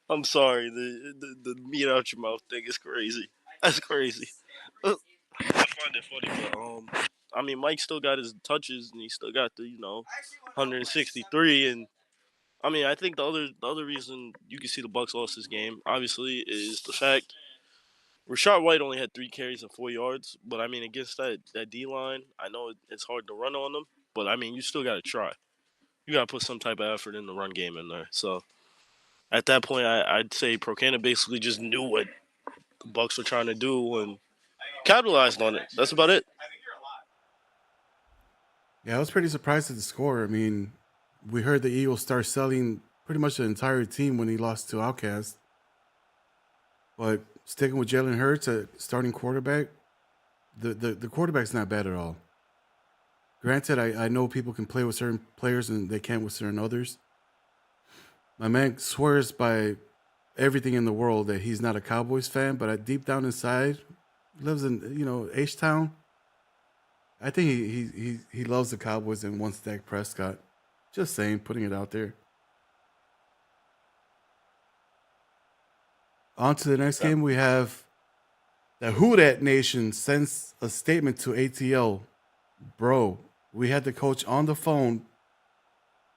I'm sorry. The meat out your mouth thing is crazy. That's crazy. I find it funny, but I mean, Mike still got his touches, and he still got the 163. And I mean, I think the other reason you can see the Bucks lost this game, obviously, is the fact Rashad White only had 3 carries and 4 yards. But I mean, against that D line, I know it's hard to run on them, but I mean, you still got to try. You got to put some type of effort in the run game in there. So at that point, I'd say Procana basically just knew what the Bucks were trying to do and capitalized on it. That's about it. Yeah, I was pretty surprised at the score. I mean, we heard the Eagles start selling pretty much the entire team when he lost to OUTLAWZ. But sticking with Jalen Hurts at starting quarterback, the quarterback's not bad at all. Granted, I know people can play with certain players and they can't with certain others. My man swears by everything in the world that he's not a Cowboys fan, but deep down inside, lives in H Town. I think he loves the Cowboys and wants Dak Prescott. Just saying, putting it out there. On to the next game, we have the Who Dat Nation sends a statement to ATL. Bro, we had the coach on the phone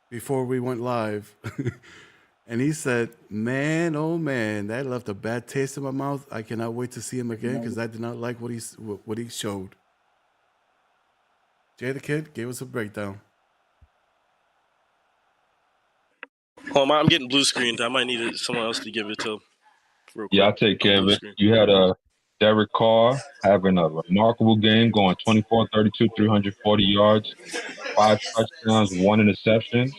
before we went live. And he said, man, oh man, that left a bad taste in my mouth. I cannot wait to see him again because I did not like what he showed. Jay the Kid gave us a breakdown. I'm getting blue screened. I might need someone else to give it to. Real quick. Yeah, I'll take care of it. You had Derek Carr having a remarkable game, going 24, 32, 340 yards, 5 touchdowns, 1 interception.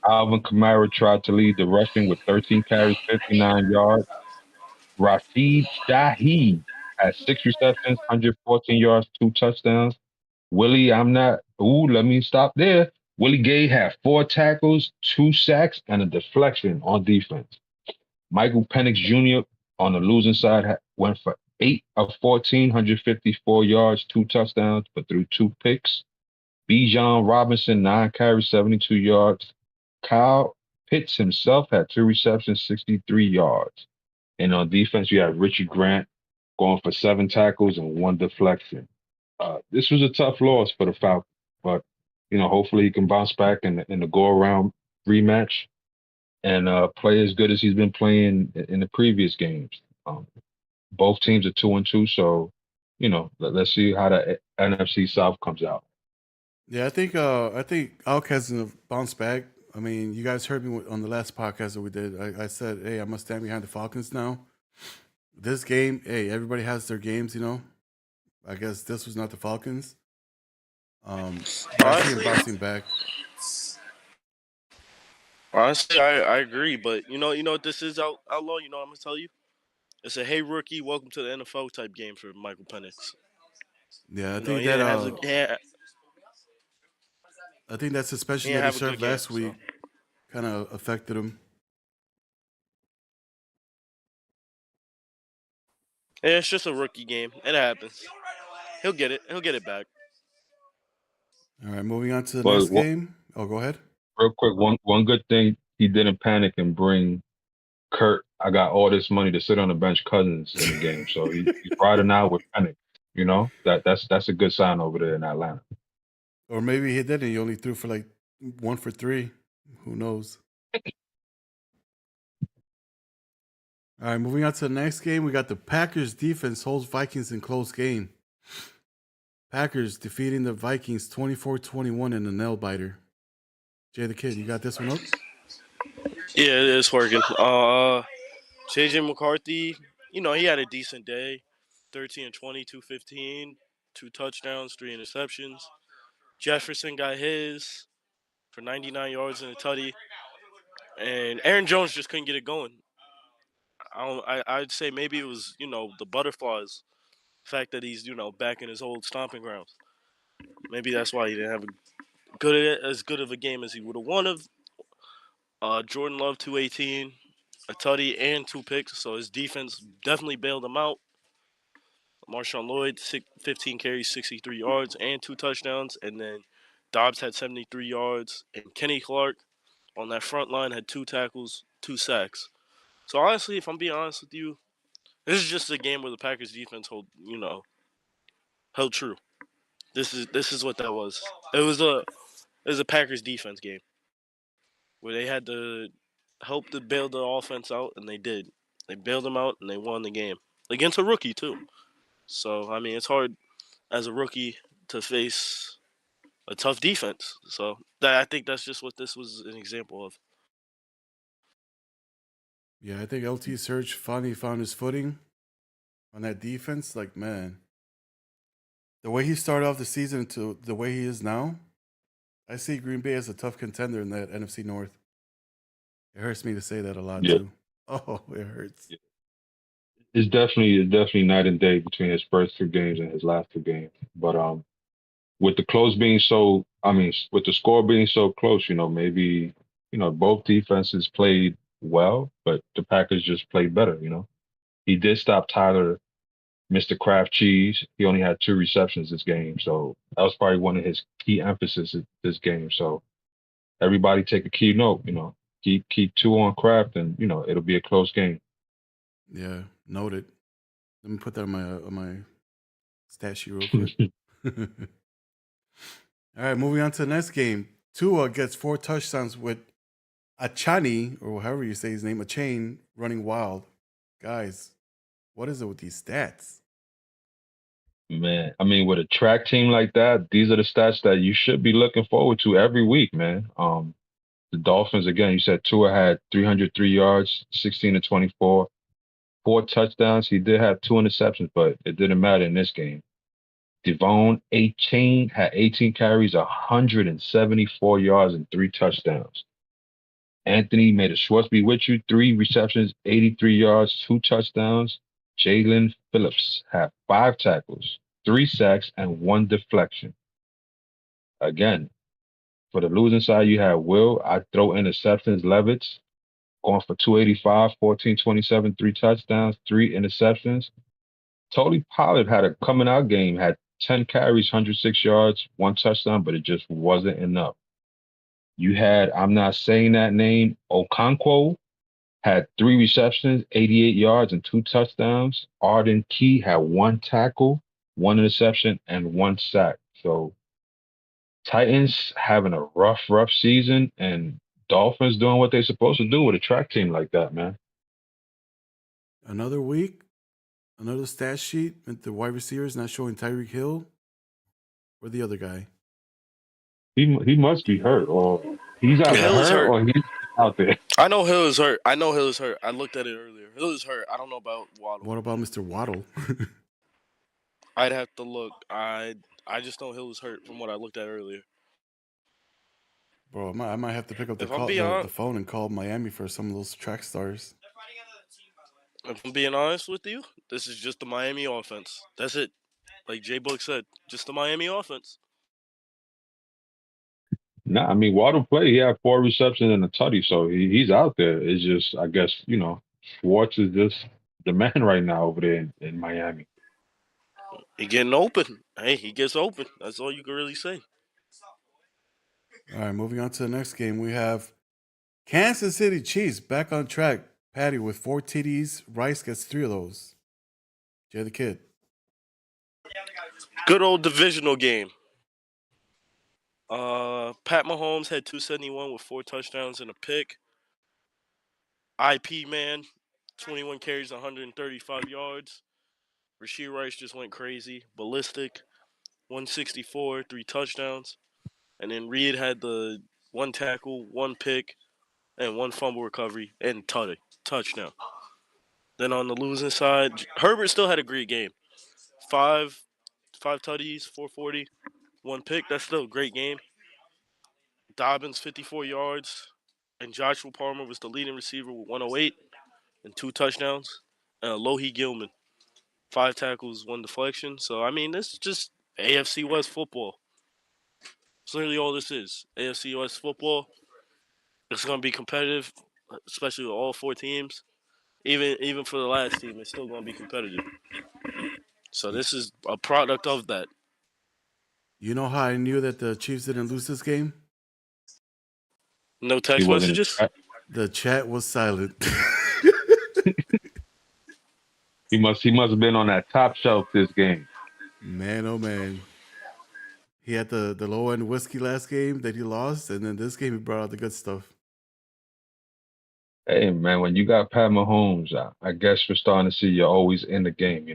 Alvin Kamara tried to lead the rushing with 13 carries, 59 yards. Rashid Shaheed had 6 receptions, 114 yards, 2 touchdowns. Let me stop there. Willie Gay had 4 tackles, 2 sacks, and a deflection on defense. Michael Penix Jr. on the losing side went for 8 of 14, 154 yards, 2 touchdowns, but threw 2 picks. Bijan Robinson, 9 carries, 72 yards. Kyle Pitts himself had 2 receptions, 63 yards. And on defense, you have Richie Grant going for 7 tackles and 1 deflection. This was a tough loss for the Falcons, but hopefully he can bounce back in the go-around rematch and play as good as he's been playing in the previous games. Both teams are 2-2, so let's see how the NFC South comes out. Yeah, I think Outcast is gonna bounce back. I mean, you guys heard me on the last podcast that we did. I said, hey, I must stand behind the Falcons now. This game, hey, everybody has their games, I guess this was not the Falcons. I see him bouncing back. Honestly, I agree, but you know what this is, Outlaw. You know what I'm gonna tell you? It's a hey rookie, welcome to the NFL type game for Michael Penix. Yeah, I You know, think he that didn't have a, I think that he suspension didn't that he have a good served game. last So. week kind of affected him. Yeah, it's just a rookie game. It happens. He'll get it. He'll get it back. All right, moving on to the But next game. Oh, go ahead. real quick, one good thing, he didn't panic and bring Kurt, I got all this money to sit on the bench Cousins in the game. So he's riding out with Penix. That's a good sign over there in Atlanta. Or maybe he didn't. He only threw for like 1 for 3. Who knows? All right, moving on to the next game. We got the Packers defense holds Vikings in close game. Packers defeating the Vikings 24-21 in a nail biter. Jay the Kid, you got this one up? Yeah, it is working. JJ McCarthy, he had a decent day. 13 and 20, 215, 2 touchdowns, 3 interceptions. Jefferson got his for 99 yards and a tutty. And Aaron Jones just couldn't get it going. I'd say maybe it was, the butterflies. The fact that he's, back in his old stomping grounds. Maybe that's why he didn't have as good of a game as he would have wanted. Jordan Love 218, a tutty and 2 picks, so his defense definitely bailed him out. Marshawn Lloyd 15 carries, 63 yards and 2 touchdowns, and then Dobbs had 73 yards, and Kenny Clark on that front line had 2 tackles, 2 sacks. So honestly, if I'm being honest with you, this is just a game where the Packers defense held true. This is what that was. It was a Packers defense game where they had to help to bail the offense out, and they did. They bailed them out, and they won the game against a rookie too. So I mean, it's hard as a rookie to face a tough defense. So I think that's just what this was an example of. Yeah, I think LT Surge finally found his footing on that defense. Like, man, the way he started off the season to the way he is now, I see Green Bay as a tough contender in that NFC North. It hurts me to say that a lot Yeah. too. Oh, it hurts. Yeah. It's definitely night and day between his first 2 games and his last 2 games. But with the close being so, I mean, with the score being so close, maybe both defenses played well, but the Packers just played better. He did stop Tyler, Mr. Kraft Cheese. He only had 2 receptions this game, so that was probably one of his key emphasis this game. So everybody take a key note. Keep 2 on Kraft, and it'll be a close game. Yeah, noted. Let me put that on my stat sheet real quick. All right, moving on to the next game. Tua gets 4 touchdowns with Achani, or however you say his name, Achane, running wild. Guys, what is it with these stats? Man, I mean, with a track team like that, these are the stats that you should be looking forward to every week, man. The Dolphins, again, you said Tua had 303 yards, 16 to 24, 4 touchdowns. He did have 2 interceptions, but it didn't matter in this game. Devon Achane had 18 carries, 174 yards, and 3 touchdowns. Anthony made a Schwartz be with you, 3 receptions, 83 yards, 2 touchdowns. Jalen Phillips had 5 tackles, 3 sacks, and 1 deflection. Again, for the losing side, you had Will. I throw interceptions. Levitz going for 285, 14-27, 3 touchdowns, 3 interceptions. Tony Pollard had a coming out game, had 10 carries, 106 yards, 1 touchdown, but it just wasn't enough. You had, I'm not saying that name, Okonkwo had 3 receptions, 88 yards, and 2 touchdowns. Arden Key had 1 tackle, 1 interception, and 1 sack. So Titans having a rough season, and Dolphins doing what they're supposed to do with a track team like that, man. Another week, another stat sheet with the wide receivers not showing Tyreek Hill or the other guy. He must be hurt, or he's either Hill is hurt. or he's out there. I know Hill is hurt. I looked at it earlier. Hill is hurt. I don't know about Waddle. What about Mr. Waddle? I'd have to look. I just know Hill is hurt from what I looked at earlier. Bro, I might have to pick up the phone and call Miami for some of those track stars. If I'm being honest with you, this is just the Miami offense. That's it. Like J Book said, just the Miami offense. Nah, I mean, Waddle played. He had 4 receptions and a tutty, so he's out there. It's just, I guess, Schwartz is just the man right now over there in Miami. He getting open. Hey, he gets open. That's all you can really say. All right, moving on to the next game. We have Kansas City Chiefs back on track. Patty with 4 TDs. Rice gets 3 of those. Jay the Kid. Good old divisional game. Pat Mahomes had 271 with 4 touchdowns and a pick. IP man, 21 carries, 135 yards. Rashee Rice just went crazy, ballistic, 164, 3 touchdowns. And then Reed had the 1 tackle, 1 pick, and 1 fumble recovery and touchdown. Then on the losing side, Herbert still had a great game. 5 tutties, 440, 1 pick. That's still a great game. Dobbins, 54 yards. And Joshua Palmer was the leading receiver with 108 and 2 touchdowns. And Alohi Gilman, 5 tackles, 1 deflection. So, I mean, this is just AFC West football. That's literally all this is. AFC West football. It's going to be competitive, especially with all 4 teams. Even for the last team, it's still going to be competitive. So this is a product of that. You know how I knew that the Chiefs didn't lose this game? No He text wasn't. messages. The chat was silent. He must have been on that top shelf this game. Man, oh man. He had the low end whiskey last game that he lost, and then this game he brought out the good stuff. Hey man, when you got Pat Mahomes, I guess we're starting to see you're always in the game.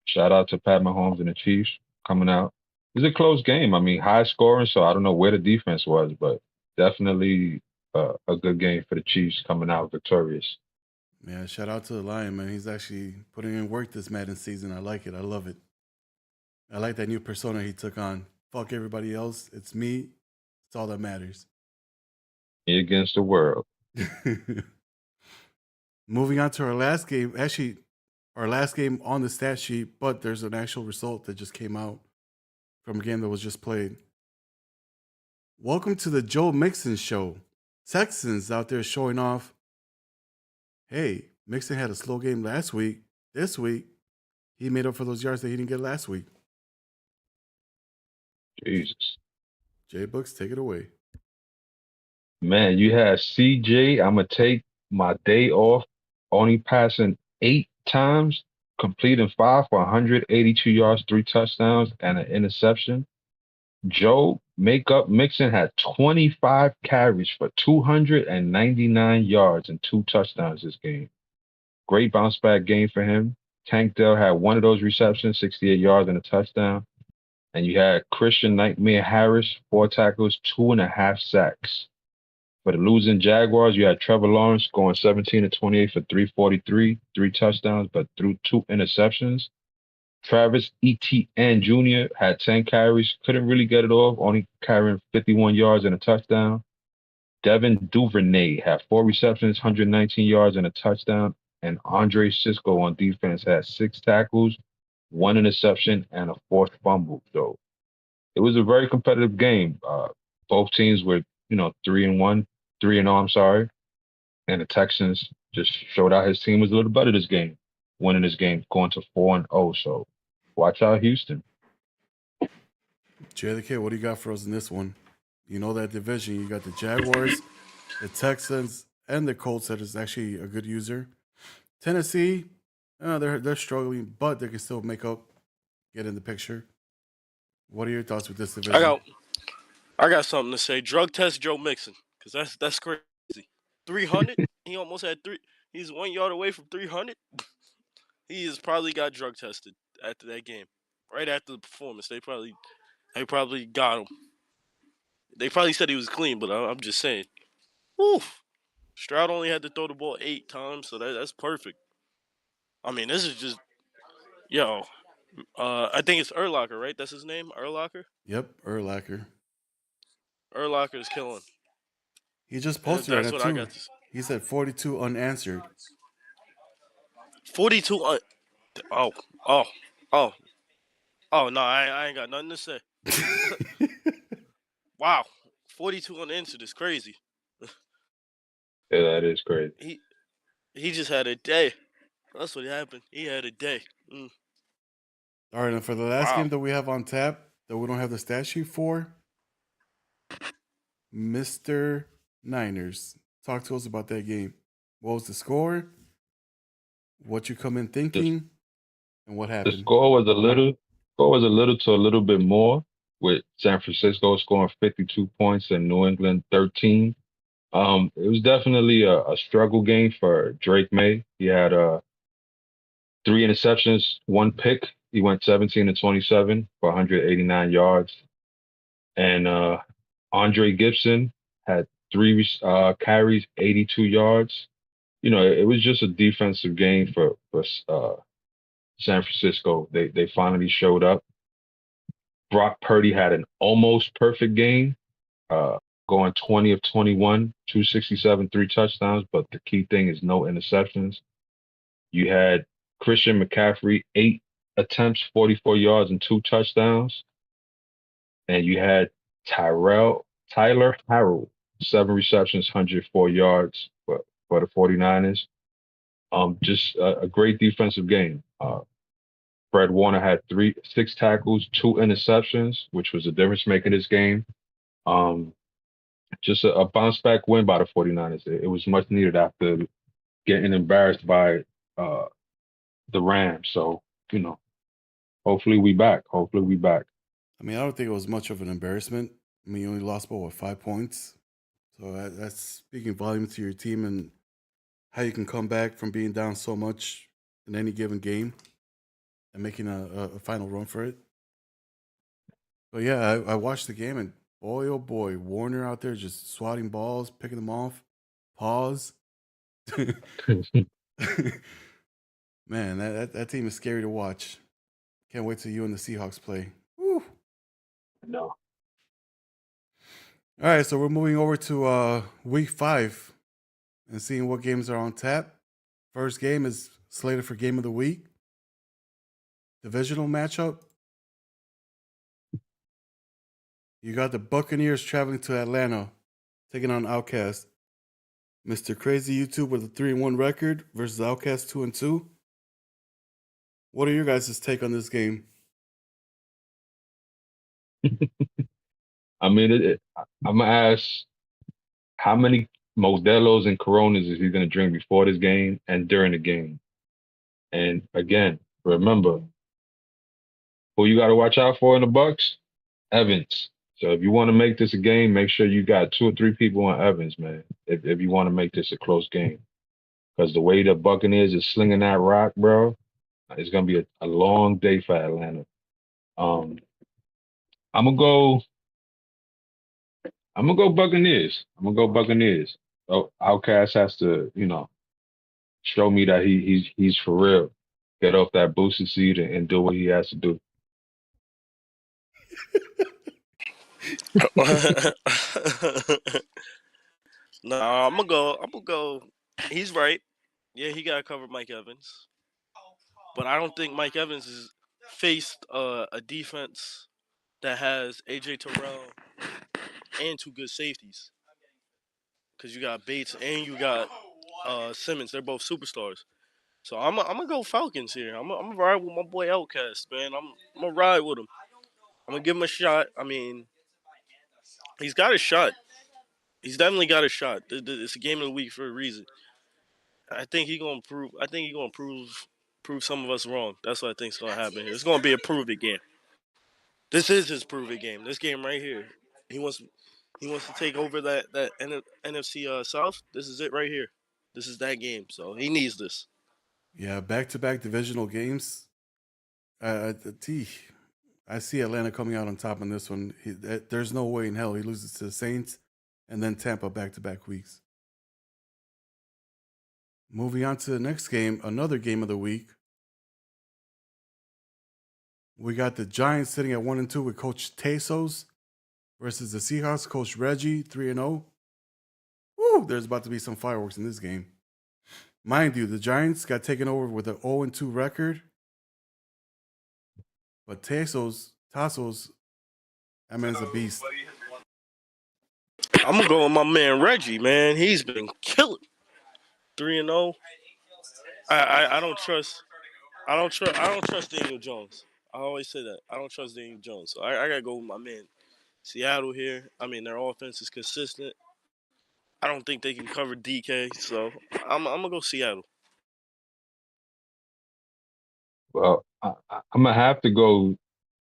Shout out to Pat Mahomes and the Chiefs coming out. It's a close game. I mean, high scoring, so I don't know where the defense was, but definitely a good game for the Chiefs coming out victorious. Man, shout out to the Lion, man. He's actually putting in work this Madden season. I like it. I love it. I like that new persona he took on. Fuck everybody else. It's me. It's all that matters. Me against the world. Moving on to our last game. Actually, our last game on the stat sheet, but there's an actual result that just came out from a game that was just played. Welcome to the Joe Mixon Show. Texans out there showing off. Hey, Mixon had a slow game last week. This week, he made up for those yards that he didn't get last week. Jesus. J Books, take it away. Man, you had CJ. I'm going to take my day off, only passing 8 times, completing 5 for 182 yards, 3 touchdowns, and an interception. Joe Mixon had 25 carries for 299 yards and 2 touchdowns this game. Great bounce back game for him. Tank Dell had one of those receptions, 68 yards and a touchdown. And you had Christian Nightmare Harris, 4 tackles, 2.5 sacks. For the losing Jaguars, you had Trevor Lawrence going 17 to 28 for 343, 3 touchdowns, but threw 2 interceptions. Travis Etienne Jr. had 10 carries, couldn't really get it off, only carrying 51 yards and a touchdown. Devin Duvernay had 4 receptions, 119 yards and a touchdown. And Andre Cisco on defense had 6 tackles, 1 interception, and a 4th fumble. So it was a very competitive game. Both teams were, 3-1, 3-0, I'm sorry. And the Texans just showed out his team was a little better this game, winning this game, going to 4-0. So watch out, Houston. Jay the Kid, what do you got for us in this one? You know that division. You got the Jaguars, the Texans, and the Colts that is actually a good user. Tennessee, they're struggling, but they can still make up, get in the picture. What are your thoughts with this division? I got something to say. Drug test Joe Mixon, because that's crazy. 300. He almost had 3. He's 1 yard away from 300. He has probably got drug tested after that game, right after the performance. They probably got him. They probably said he was clean, but I'm just saying. Oof. Stroud only had to throw the ball 8 times, so that's perfect. I mean, this is just I think it's Urlacher, right? That's his name, Urlacher. Yep, Urlacher. Urlacher is killing. He just posted on it too. I got. He said 42 unanswered. 42. Oh, no! I ain't got nothing to say. Wow, 42 unanswered is crazy. Yeah, that is crazy. He just had a day. That's what happened. He had a day. All right, and for the last game that we have on tap that we don't have the stat sheet for, Mr. Niners. Talk to us about that game. What was the score? What you come in thinking, and what happened? The score was a little to a little bit more, with San Francisco scoring 52 points and New England 13. It was definitely a struggle game for Drake May. He had 3 interceptions, 1 pick. He went 17 to 27 for 189 yards. And Andre Gibson had 3 carries, 82 yards. It was just a defensive game for San Francisco. They finally showed up. Brock Purdy had an almost perfect game, going 20 of 21, 267, 3 touchdowns. But the key thing is no interceptions. You had Christian McCaffrey, 8 attempts, 44 yards, and 2 touchdowns. And you had Tyler Harrell, 7 receptions, 104 yards for the 49ers. Just a great defensive game. Fred Warner had 6 tackles, 2 interceptions, which was the difference maker this game. Just a bounce back win by the 49ers. It was much needed after getting embarrassed by the Rams. So, hopefully we back. Hopefully we back. I mean, I don't think it was much of an embarrassment. I mean, you only lost by 5 points. So that's speaking volume to your team and how you can come back from being down so much in any given game and making a final run for it. But yeah, I watched the game and boy, oh boy, Warner out there just swatting balls, picking them off. Pause. Man, that team is scary to watch. Can't wait till you and the Seahawks play. Woo. No. All right, so we're moving over to week 5 and seeing what games are on tap. First game is slated for game of the week. Divisional matchup. You got the Buccaneers traveling to Atlanta, taking on Outcast. Mr. Crazy YouTube with a 3-1 record versus Outcast 2-2. What are your guys' take on this game? I mean, I'm gonna ask how many Modelo's and Coronas is he gonna drink before this game and during the game? And again, remember who you got to watch out for in the Bucks? Evans. So if you want to make this a game, make sure you got 2 or 3 people on Evans, man. If you want to make this a close game, because the way the Buccaneers is slinging that rock, bro, it's gonna be a long day for Atlanta. I'm gonna go. I'm gonna go Buccaneers. Oh, Outcast has to, show me that he's for real. Get off that boosted seat and do what he has to do. Nah, I'm gonna go. He's right. Yeah, he gotta cover Mike Evans, but I don't think Mike Evans has faced a defense that has AJ Terrell and 2 good safeties. Because you got Bates and you got Simmons. They're both superstars. So I'm gonna go Falcons here. I'm gonna ride with my boy Outcast, man. I'm gonna ride with him. I'm gonna give him a shot. I mean, he's got a shot. He's definitely got a shot. It's a game of the week for a reason. I think he's gonna prove. I think he's gonna prove some of us wrong. That's what I think's gonna happen here. It's gonna be a prove it game. This is his prove it game. This game right here. He wants to take over that NFC South. This is it right here. This is that game. So he needs this. Yeah, back-to-back divisional games. I see Atlanta coming out on top on this one. There's no way in hell he loses to the Saints and then Tampa back-to-back weeks. Moving on to the next game, another game of the week. We got the Giants sitting at 1-2 with Coach Tesos versus the Seahawks, Coach Reggie, 3-0. Woo, there's about to be some fireworks in this game. Mind you, the Giants got taken over with an 0-2 record. But Tassos, that man's a beast. I'm gonna go with my man Reggie, man. He's been killing. 3-0. I don't trust Daniel Jones. I always say that. I don't trust Daniel Jones. So I gotta go with my man Seattle here. I mean, their offense is consistent. I don't think they can cover DK, so I'm gonna go Seattle. Well, I'm gonna have to go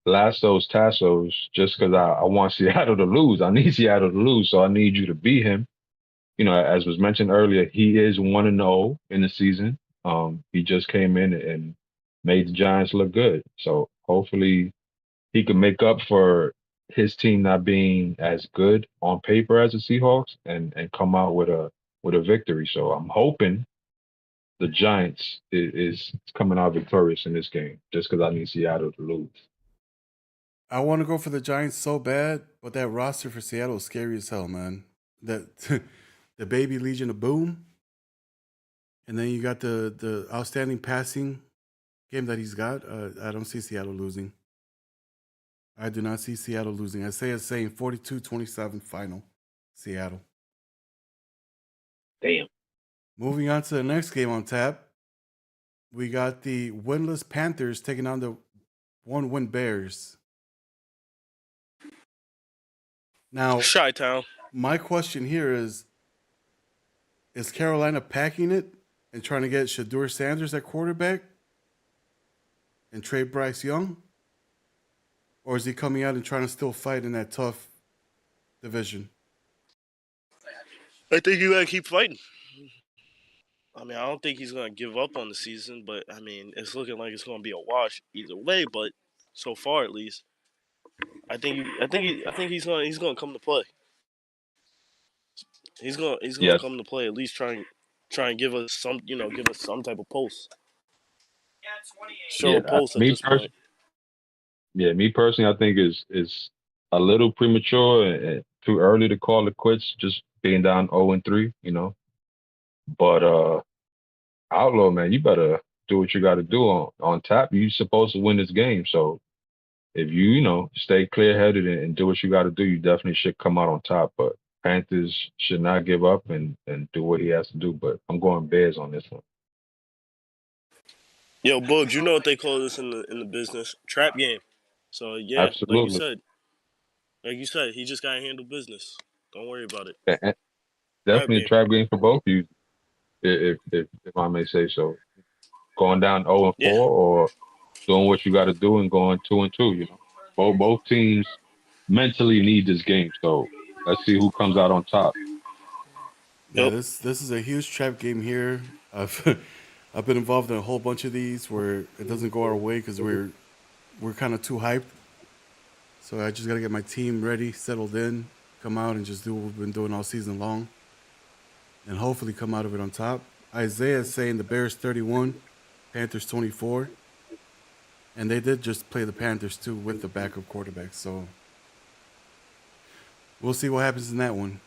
Lassos Tassos just because I want Seattle to lose. I need Seattle to lose, so I need you to beat him. As was mentioned earlier, he is 1-0 in the season. He just came in and made the Giants look good. So hopefully he can make up for his team not being as good on paper as the Seahawks and come out with a victory. So I'm hoping the Giants is coming out victorious in this game just because I need Seattle to lose. I want to go for the Giants so bad, but that roster for Seattle is scary as hell, man. That the baby Legion of Boom, and then you got the outstanding passing game that he's got. I don't see Seattle losing. I do not see Seattle losing. I say it's saying 42-27 final, Seattle. Damn. Moving on to the next game on tap. we got the winless Panthers taking on the 1-win Bears. Now, Chi-Town. my question here is Carolina packing it and trying to get Shedeur Sanders at quarterback and trade Bryce Young? Or is he coming out and trying to still fight in that tough division? I think you gotta keep fighting. I mean, I don't think he's gonna give up on the season, but I mean, it's looking like it's gonna be a wash either way. But so far, at least, I think he's gonna come to play. He's gonna Yes, come to play. At least try and give us some type of pulse. Show a yeah. pulse at this point. Me personally, I think is a little premature and too early to call it quits. Just being down 0-3, But Outlaw, man, you better do what you got to do on tap. You supposed to win this game, so if you stay clear headed and do what you got to do, you definitely should come out on top. But Panthers should not give up and do what he has to do. But I'm going Bears on this one. Yo, Bugs, you know what they call this in the business? Trap game. So yeah, Absolutely. like you said, he just gotta handle business. Don't worry about it. And Trap definitely a game. trap game for both of you, if I may say so. Going down 0-4 Yeah. or doing what you got to do and going 2-2. Both teams mentally need this game, so let's see who comes out on top. Yeah, Yep. this is a huge trap game here. I've I've been involved in a whole bunch of these where it doesn't go our way because we're kind of too hyped. So I just got to get my team ready, settled in, come out and just do what we've been doing all season long, and hopefully come out of it on top. Isaiah is saying the Bears 31, Panthers 24, and they did just play the Panthers too with the backup quarterback. So we'll see what happens in that one.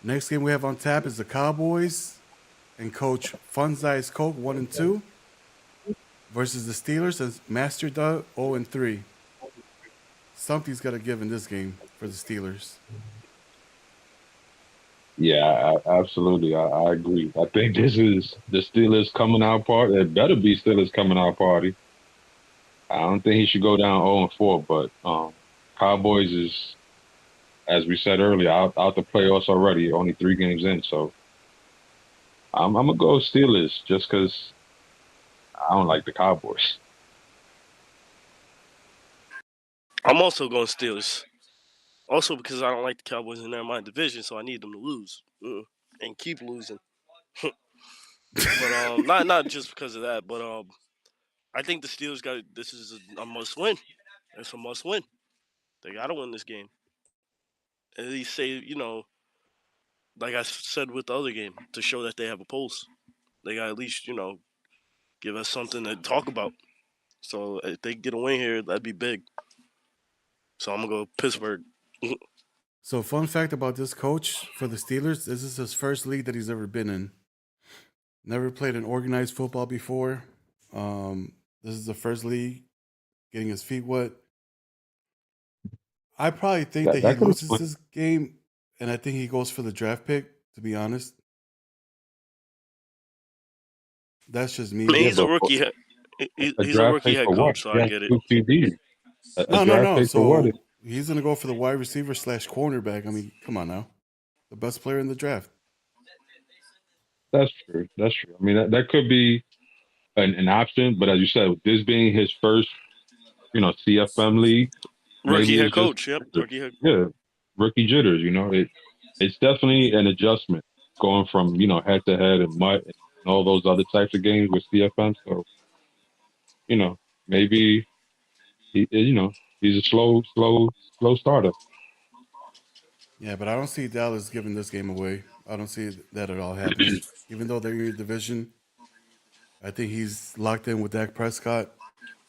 Next game we have on tap is the Cowboys and Coach Funzai's Coke 1-2 versus the Steelers as Master Doug 0-3. Something's got to give in this game for the Steelers. Yeah, absolutely. I agree. I think this is the Steelers coming out party. It better be Steelers coming out party. I don't think he should go down 0-4, but Cowboys is, as we said earlier, out the playoffs already, only 3 games in. So I'm gonna go Steelers just because I don't like the Cowboys. I'm also going Steelers. Also because I don't like the Cowboys in my division, so I need them to lose and keep losing. But not just because of that, but I think the Steelers got this is a must win. It's a must win. They got to win this game. At least say like I said with the other game, to show that they have a pulse. They got at least give us something to talk about. So if they get a win here, that'd be big. So I'm gonna go Pittsburgh. So, fun fact about this coach for the Steelers: this is his first league that he's ever been in. Never played an organized football before. This is the first league, getting his feet wet. I probably think that he That could loses explain. this game, and I think he goes for the draft pick. To be honest, that's just me. I mean, Yeah, he's a but rookie. a He's a draft rookie pick head for what? coach, so I Yeah, get it. 2 CDs. A No, no, draft no. pick for what? So he's gonna go for the wide receiver / cornerback. I mean, come on now, the best player in the draft. That's true. That's true. I mean, that could be an option, but as you said, with this being his first, CFM league, Rookie maybe head it's just coach. Yep, jitters. rookie head. Yeah, rookie jitters. It's definitely an adjustment going from head to head and mutt and all those other types of games with CFM. So you know maybe he's a slow starter. Yeah, but I don't see Dallas giving this game away. I don't see that at all happening. Even though they're in your division, I think he's locked in with Dak Prescott.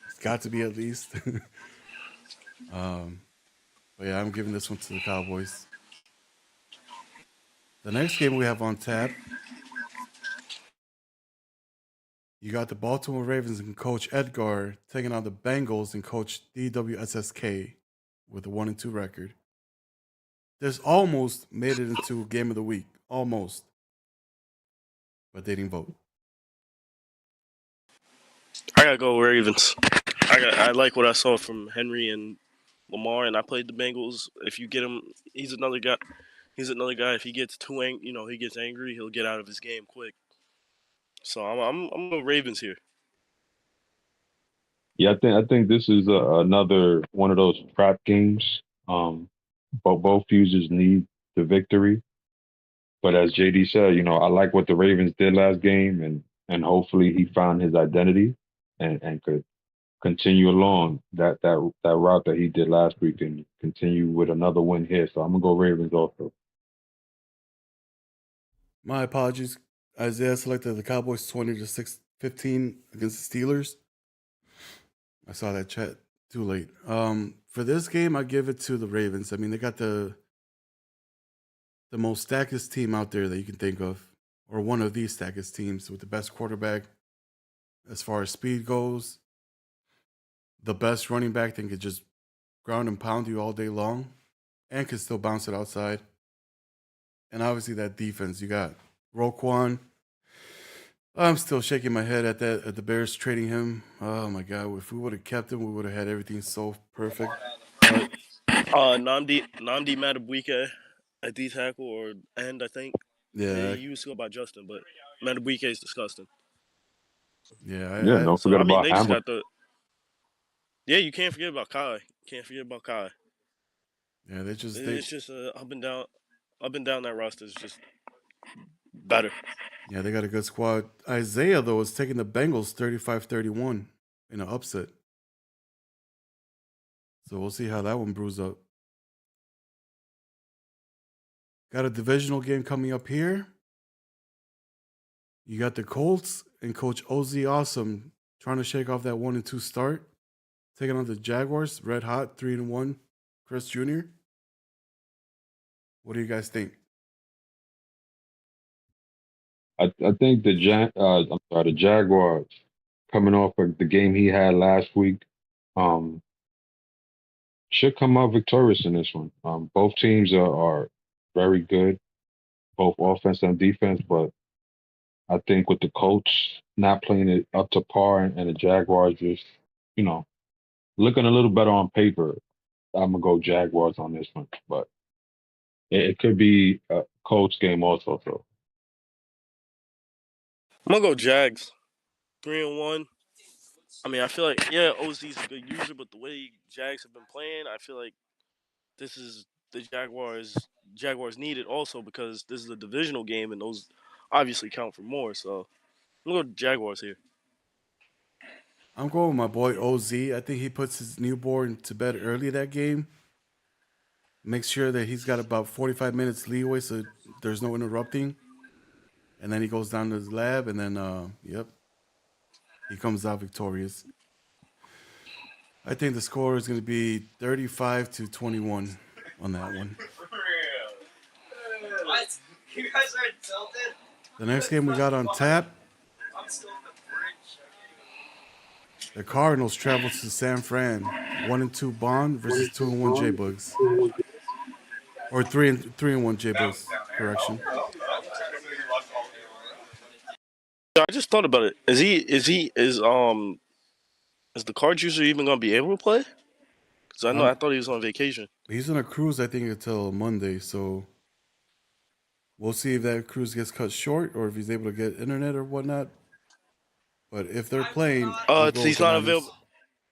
It's got to be at least. But yeah, I'm giving this one to the Cowboys. The next game we have on tap, you got the Baltimore Ravens and Coach Edgar taking on the Bengals and Coach DWSSK with a 1-2 record. This almost made it into game of the week, almost, but they didn't vote. I gotta go Ravens. I like what I saw from Henry and Lamar, and I played the Bengals. If you get him, he's another guy. He's another guy. If he gets he gets angry, he'll get out of his game quick. So I'm going Ravens here. Yeah, I think this is another one of those trap games. But both users need the victory. But as JD said, I like what the Ravens did last game, and hopefully he found his identity and could continue along that route that he did last week and continue with another win here. So I'm gonna go Ravens also. My apologies. Isaiah selected the Cowboys 20-15 against the Steelers. I saw that chat too late. For this game, I give it to the Ravens. I mean, they got the most stackest team out there that you can think of, or one of these stackest teams with the best quarterback as far as speed goes, the best running back that can just ground and pound you all day long and can still bounce it outside. And obviously that defense, you got Roquan. I'm still shaking my head at the Bears trading him. Oh my god, if we would have kept him, we would have had everything so perfect. But Namdi Matabuike at D tackle or end, I think. yeah, He used to go by Justin, but Matabuike is disgusting. Yeah, yeah, don't So forget I mean, about they just Hamilton. got the. Yeah, you can't forget about Kai. Can't forget about Kai. yeah, It's just up and down that roster is just better. yeah, they got a good squad. Isaiah though is taking the Bengals 35-31 in an upset. So we'll see how that one brews up. Got a divisional game coming up here. You got the Colts and Coach OZ Awesome trying to shake off that 1-2 start, taking on the Jaguars, red hot 3-1. Chris Jr. What do you guys think? I think the Jaguars coming off of the game he had last week, um, should come out victorious in this one. Both teams are very good, both offense and defense, but I think with the Colts not playing it up to par and the Jaguars just, you know, looking a little better on paper, I'm gonna go Jaguars on this one. But it could be a Colts game also. So I'm gonna go Jags. 3-1. I mean, I feel like OZ's a good user, but the way Jags have been playing, I feel like this is the Jaguars need it also because this is a divisional game and those obviously count for more. So I'm gonna go Jaguars here. I'm going with my boy OZ. I think he puts his newborn to bed early that game. Makes sure that he's got about 45 minutes leeway so there's no interrupting. And then he goes down to his lab and then, he comes out victorious. I think the score is going to be 35-21 on that one. What? You guys are insulted? The next game we got on tap, I'm still in the fridge. the Cardinals travel to San Fran. 1-2 Bond versus 2-1 J Bugs. Or 3-1 J Bugs. Correction. I just thought about it. Is the card user even gonna be able to play? Because I thought he was on vacation. He's on a cruise, I think, until Monday. So we'll see if that cruise gets cut short or if he's able to get internet or whatnot. But if they're playing, I'm going with He's the not Niners. available.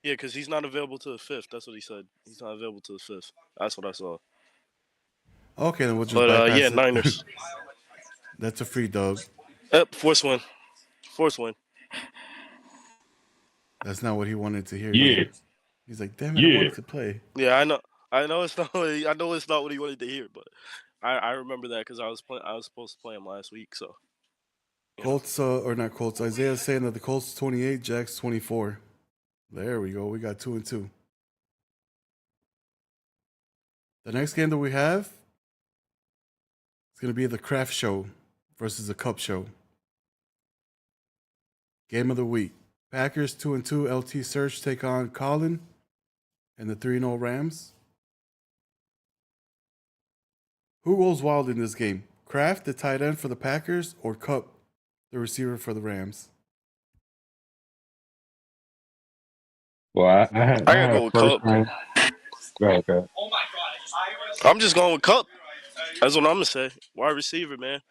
Yeah, because he's not available to the 5th. That's what he said. He's not available to the 5th. That's what I saw. Okay, then we'll just But bypass it. Niners. That's a free dub. Force win. Force win. That's not what he wanted to hear yeah, either. He's like, damn it, I yeah. wanted to play. Yeah, I know. I know it's not. I know it's not what he wanted to hear, but I remember that because I was supposed to play him last week. So Colts, or not Colts. Isaiah's saying that the Colts 28, Jacks 24. There we go. We got 2-2. The next game that we have is going to be the Craft Show versus the Cup Show. Game of the week. Packers 2-2 LT Search take on Colin and the 3-0 Rams. Who goes wild in this game? Kraft, the tight end for the Packers, or Cup, the receiver for the Rams? Well, I I gotta had go with first Cup. round. Go ahead, go ahead. Oh my god. I'm just going with Cup. That's what I'm gonna say. Wide receiver, man.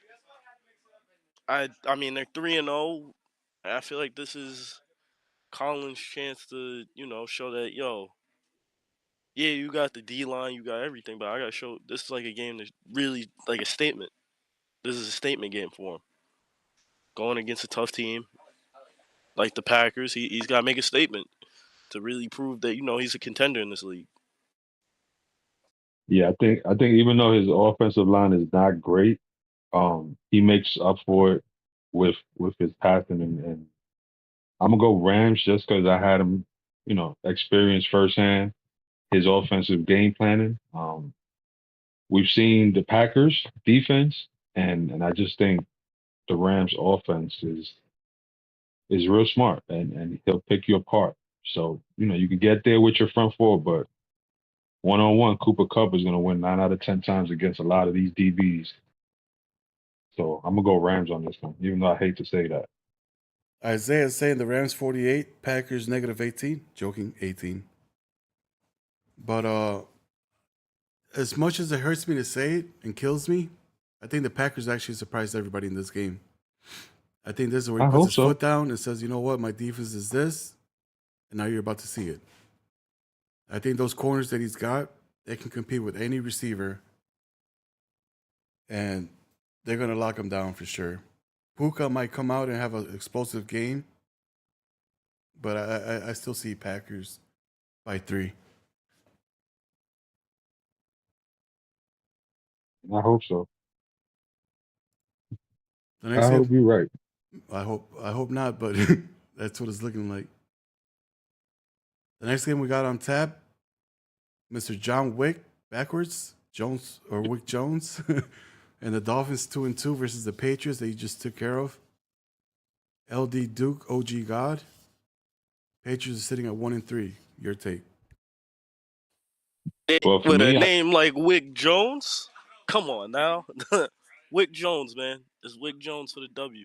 I mean they're 3-0. I feel like this is Collins' chance to show that yeah, you got the D line, you got everything, but I gotta show this is like a game that's really like a statement. This is a statement game for him. Going against a tough team like the Packers, he's got to make a statement to really prove that he's a contender in this league. Yeah, I think even though his offensive line is not great, he makes up for it with his passing, and I'm gonna go Rams just because I had him, experience firsthand his offensive game planning. We've seen the Packers defense, and I just think the Rams offense is real smart, and he'll pick you apart. So you can get there with your front four, but one on one, Cooper Cup is gonna win 9 out of 10 times against a lot of these DBs. So I'm gonna go Rams on this one, even though I hate to say that. Isaiah's saying the Rams 48, Packers negative 18. Joking, 18. But as much as it hurts me to say it and kills me, I think the Packers actually surprised everybody in this game. I think this is where he I puts hope his so. foot down and says, you know what, my defense is this, and now you're about to see it. I think those corners that he's got, they can compete with any receiver, and they're going to lock him down for sure. Puka might come out and have an explosive game, but I still see Packers by 3. I hope so. The I next hope game, you're right. I hope not, but that's what it's looking like. The next game we got on tap, Mr. John Wick backwards Jones or Wick Jones, and the Dolphins 2-2 versus the Patriots that you just took care of. LD Duke, OG God. Patriots are sitting at 1-3. Your take? Well, for With a me, name like Wick Jones, come on now, Wick Jones, man, it's Wick Jones for the W.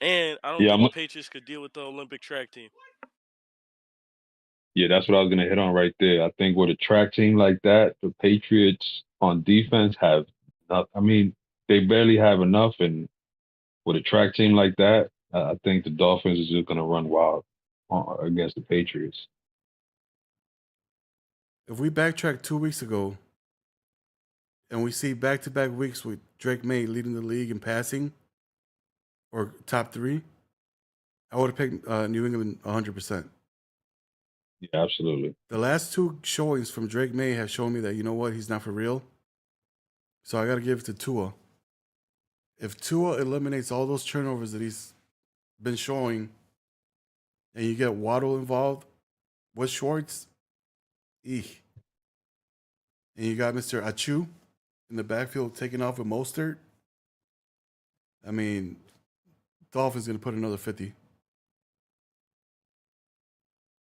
And I don't yeah, think the Patriots could deal with the Olympic track team. yeah, that's what I was gonna hit on right there. I think with a track team like that, the Patriots on defense have not. I mean, they barely have enough, and with a track team like that, I think the Dolphins is just gonna run wild against the Patriots. If we backtrack 2 weeks ago and we see back-to-back weeks with Drake May leading the league in passing or top 3, I would have picked New England 100%. Yeah, absolutely. The last 2 showings from Drake May have shown me that, you know what, he's not for real. So I got to give it to Tua. If Tua eliminates all those turnovers that he's been showing and you get Waddle involved with Schwartz, eek. And you got Mr. Achu in the backfield taking off with Mostert. I mean, Dolphins going to put another 50.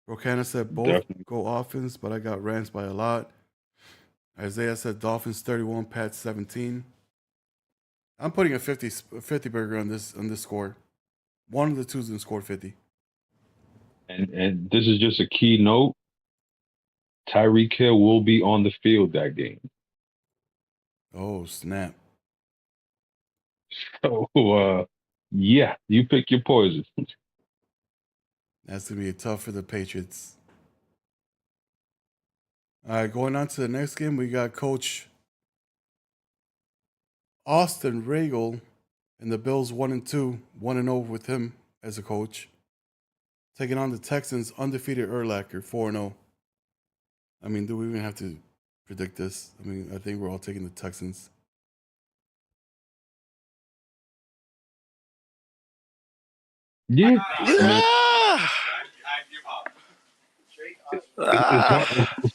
Rocana said both Definitely. go offense, but I got Rams by a lot. Isaiah said Dolphins 31, Pats 17. I'm putting a 50 burger on this score. One of the two's going to score 50. And this is just a key note. Tyreek Hill will be on the field that game. Oh, snap. So yeah, you pick your poison. That's going to be tough for the Patriots. All right, going on to the next game, we got Coach Austin Regal and the Bills 1-2, 1-0 with him as a coach. Taking on the Texans, undefeated Urlacher, 4-0. I mean, do we even have to predict this? I mean, I think we're all taking the Texans. Yeah. Ah!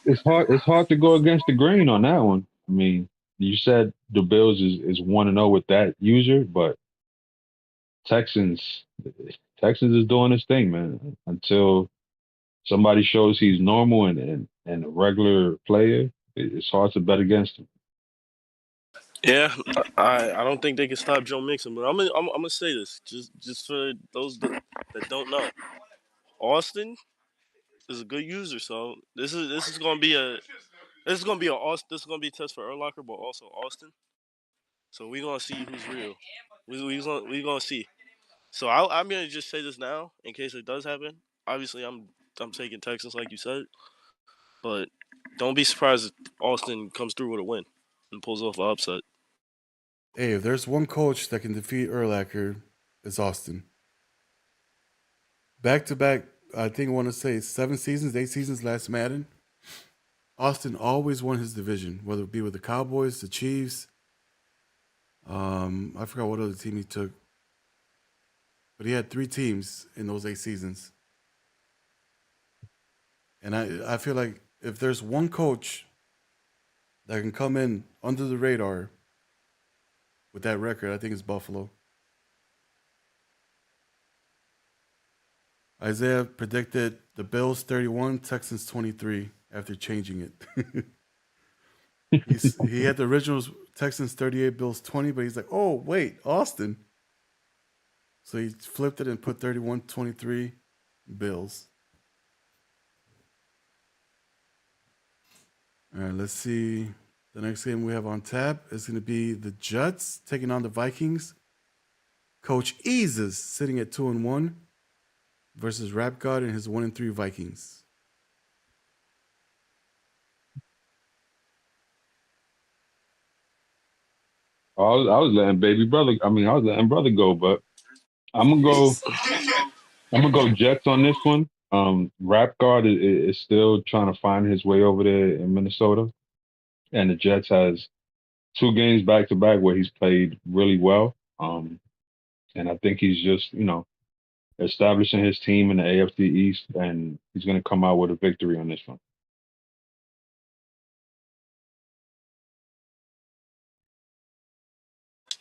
It's hard to go against the grain on that one. I mean, you said the Bills is 1-0 with that user, but Texans Texans is doing his thing, man. Until somebody shows he's normal and a regular player, it's hard to bet against him. Yeah, I don't think they can stop Joe Mixon, but I'm gonna say this just for those that don't know. Austin is a good user. So this is gonna be a this is gonna be a test for Urlacher, but also Austin. So we're gonna see who's real. We gonna see. So I'm gonna just say this now in case it does happen. Obviously, I'm taking Texas like you said, but don't be surprised if Austin comes through with a win and pulls off an upset. Hey, if there's one coach that can defeat Urlacher, it's Austin. Back to back, I think I want to say 8 seasons last Madden. Austin always won his division, whether it be with the Cowboys, the Chiefs. I forgot what other team he took, but he had 3 teams in those 8 seasons. And I feel like if there's one coach that can come in under the radar with that record, I think it's Buffalo. Isaiah predicted the Bills 31, Texans 23 after changing it. He had the original Texans 38, Bills 20, but he's like, oh, wait, Austin. So he flipped it and put 31-23 Bills. All right, let's see. The next game we have on tap is going to be the Jets taking on the Vikings. Coach Eases sitting at 2-1 versus Rap God and his 1-3 Vikings. I was letting I was letting brother go, but I'm gonna go Jets on this one. Rap God is still trying to find his way over there in Minnesota, and the Jets has 2 games back to back where he's played really well. And I think he's just establishing his team in the AFC East, and he's gonna come out with a victory on this one.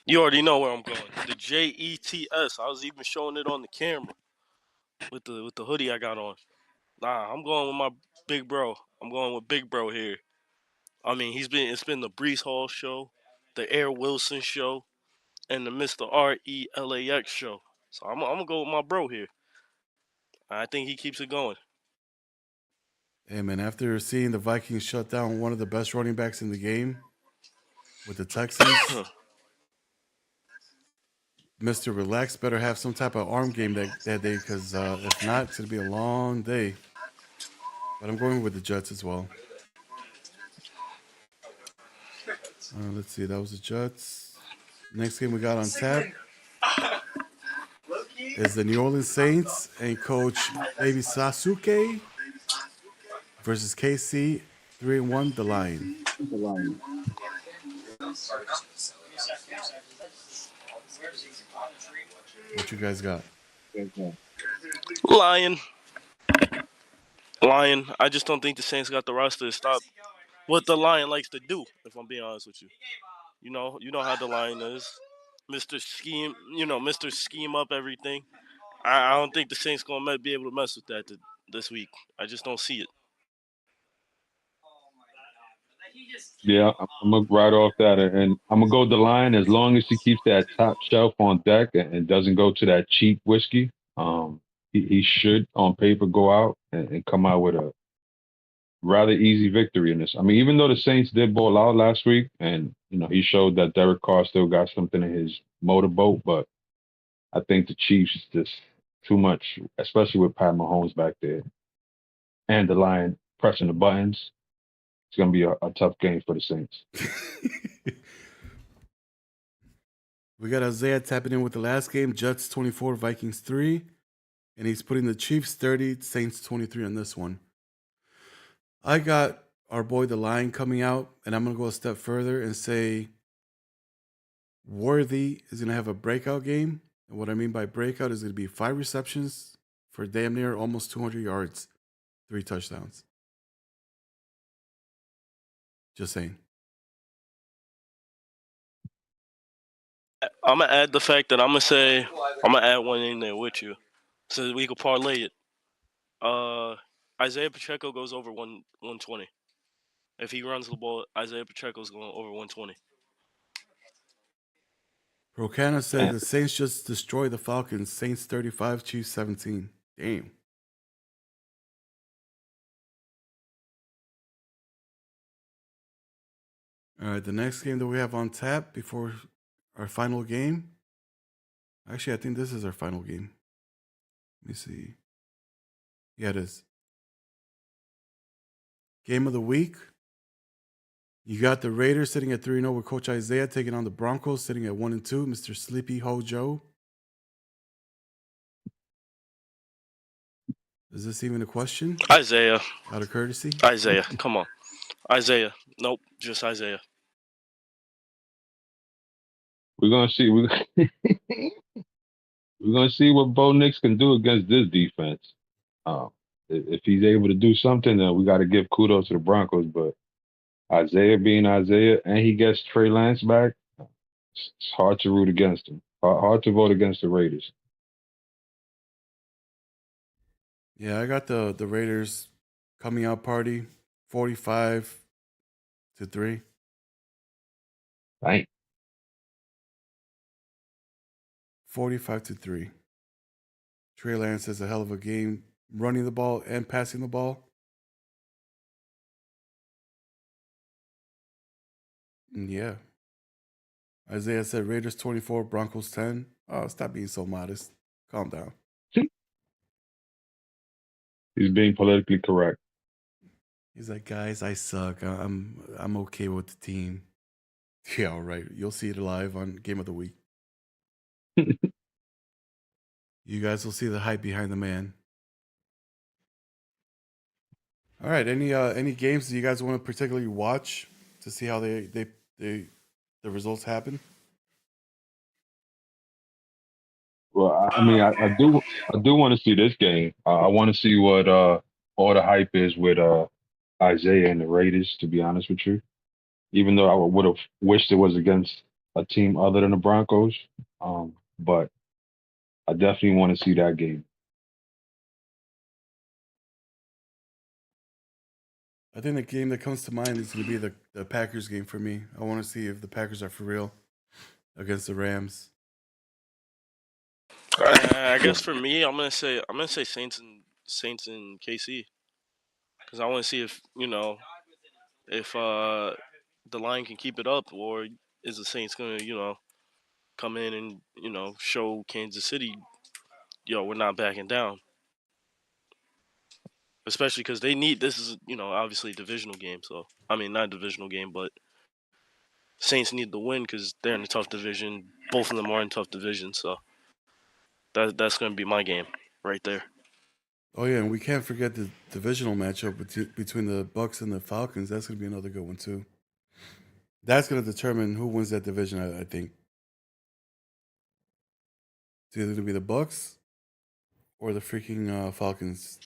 You already know where I'm going. The JETS. I was even showing it on the camera with the hoodie I got on. Nah, I'm going with my big bro. I'm going with big bro here. I mean, it's been the Brees Hall show, the Air Wilson show, and the Mr. RELAX show. So I'm gonna go with my bro here. I think he keeps it going. Hey, man, after seeing the Vikings shut down one of the best running backs in the game with the Texans, Mr. Relax better have some type of arm game that day because if not, it's going to be a long day. But I'm going with the Jets as well. Let's see. That was the Jets. Next game we got on tap is the New Orleans Saints and Coach Baby Sasuke versus KC 3-1 the Lion. What you guys got? Lion. I just don't think the Saints got the roster to stop what the Lion likes to do. If I'm being honest with you, you know how the Lion is, Mr. Scheme. Mr. Scheme up everything. I don't think the Saints gonna be able to mess with that this week. I just don't see it. Yeah, I'm gonna ride off that, and I'm gonna go the Lion as long as he keeps that top shelf on deck and doesn't go to that cheap whiskey. He should on paper go out and come out with a rather easy victory in this. I mean, even though the Saints did ball out last week, and he showed that Derek Carr still got something in his motorboat, but I think the Chiefs just too much, especially with Pat Mahomes back there and the Lion pressing the buttons. It's gonna be a tough game for the Saints. We got Isaiah tapping in with the last game, Jets 24, Vikings 3. And he's putting the Chiefs 30, Saints 23 on this one. I got our boy the Lion coming out, and I'm going to go a step further and say Worthy is going to have a breakout game. And what I mean by breakout is going to be 5 receptions for damn near almost 200 yards, 3 touchdowns. Just saying. I'm gonna add the fact that I'm gonna add one in there with you, so that we can parlay it. Isaiah Pacheco goes over 120. If he runs the ball, Isaiah Pacheco's going over 120. Procana said the Saints just destroyed the Falcons. Saints 35, Chiefs 17. Damn. All right, the next game that we have on tap before our final game. Actually, I think this is our final game. Let me see. Yeah, it is. Game of the week. You got the Raiders sitting at 3-0 with Coach Isaiah taking on the Broncos sitting at 1-2. Mr. Sleepy Ho Joe. Is this even a question? Isaiah. Out of courtesy? Isaiah. Come on. Isaiah. Nope. Just Isaiah. We're gonna see. We're gonna see what Bo Nix can do against this defense. If he's able to do something, then we got to give kudos to the Broncos. But Isaiah being Isaiah, and he gets Trey Lance back, it's hard to root against him. Hard to vote against the Raiders. Yeah, I got the Raiders coming out party 45-3. Dang. 45-3. Trey Lance has a hell of a game running the ball and passing the ball. And yeah. Isaiah said Raiders 24, Broncos 10. Oh, stop being so modest. Calm down. He's being politically correct. He's like, guys, I suck. I'm okay with the team. Yeah, all right. You'll see it live on Game of the Week. You guys will see the hype behind the man. All right. Any games that you guys want to particularly watch to see how the results happen? Well, I mean, I do want to see this game. I want to see what all the hype is with Isaiah and the Raiders. To be honest with you, even though I would have wished it was against a team other than the Broncos, but I definitely want to see that game. I think the game that comes to mind is going to be the Packers game for me. I want to see if the Packers are for real against the Rams. I guess for me, I'm gonna say Saints and KC, because I want to see if if the line can keep it up, or is the Saints gonna come in and show Kansas City, we're not backing down. Especially because they need, this is obviously a divisional game. So I mean, not a divisional game, but Saints need the win because they're in a tough division. Both of them are in tough divisions, so that's going to be my game right there. Oh yeah, and we can't forget the divisional matchup between the Bucks and the Falcons. That's going to be another good one too. That's going to determine who wins that division. I think it's either going to be the Bucks or the freaking Falcons.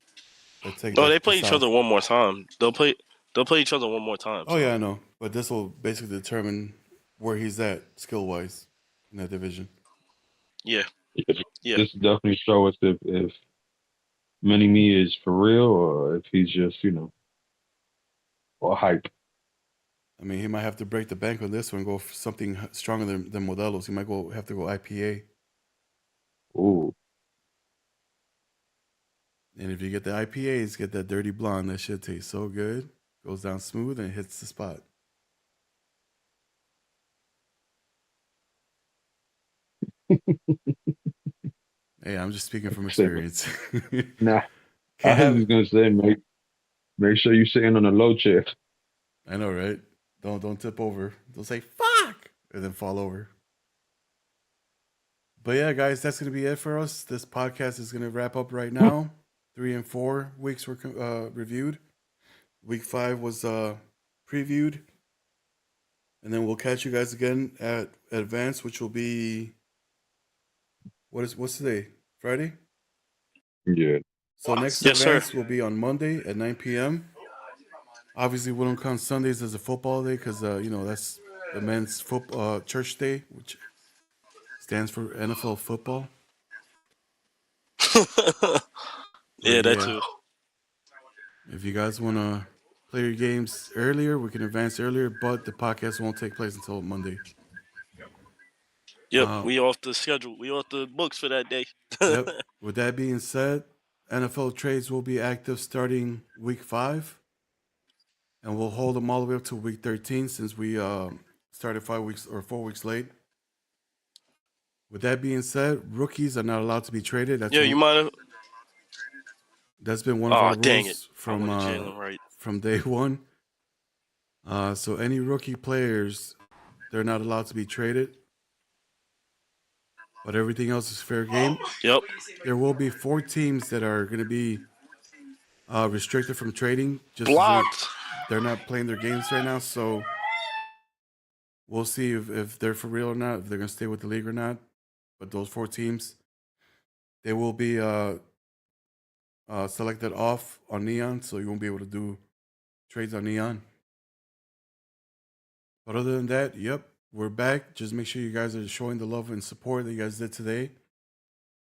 They play each other one more time. They'll play each other one more time. Oh yeah, I know, but this will basically determine where he's at skill wise in that division. Yeah. This definitely show us if Mini Me is for real or if he's just or hype. I mean, he might have to break the bank on this one, go for something stronger than Modelo's. He might have to go IPA. Ooh. And if you get the IPAs, get that dirty blonde. That shit tastes so good. Goes down smooth and hits the spot. Hey, I'm just speaking from experience. Nah, I was just gonna say, make sure you're sitting on a low chair. I know, right? Don't tip over. Don't say fuck and then fall over. But yeah, guys, that's gonna be it for us. This podcast is gonna wrap up right now. 3 and 4 weeks were reviewed. Week 5 was previewed, and then we'll catch you guys again at Advance, which will be what's today? Friday. Yeah. So next Yes, Advance sir. will be on Monday at 9 p.m. Obviously, we don't count Sundays as a football day because that's the men's football church day, which stands for NFL football. Yeah, that too. If you guys want to play your games earlier, we can advance earlier, but the podcast won't take place until Monday. Yep, we off the schedule. We off the books for that day. Yep. With that being said, NFL trades will be active starting week 5. and we'll hold them all the way up to week 13 since we started 5 weeks or 4 weeks late. With that being said, rookies are not allowed to be traded. You might have. That's been one of our Dang it! rules I wanted Jalen Wright. from day one. So any rookie players, they're not allowed to be traded. But everything else is fair game. Yep. There will be 4 teams that are going to be restricted from trading. Just Blocked. they're not playing their games right now, so we'll see if they're for real or not, if they're going to stay with the league or not. But those 4 teams, they will be selected off on Neon, so you won't be able to do trades on Neon. But other than that, yep, we're back. Just make sure you guys are showing the love and support that you guys did today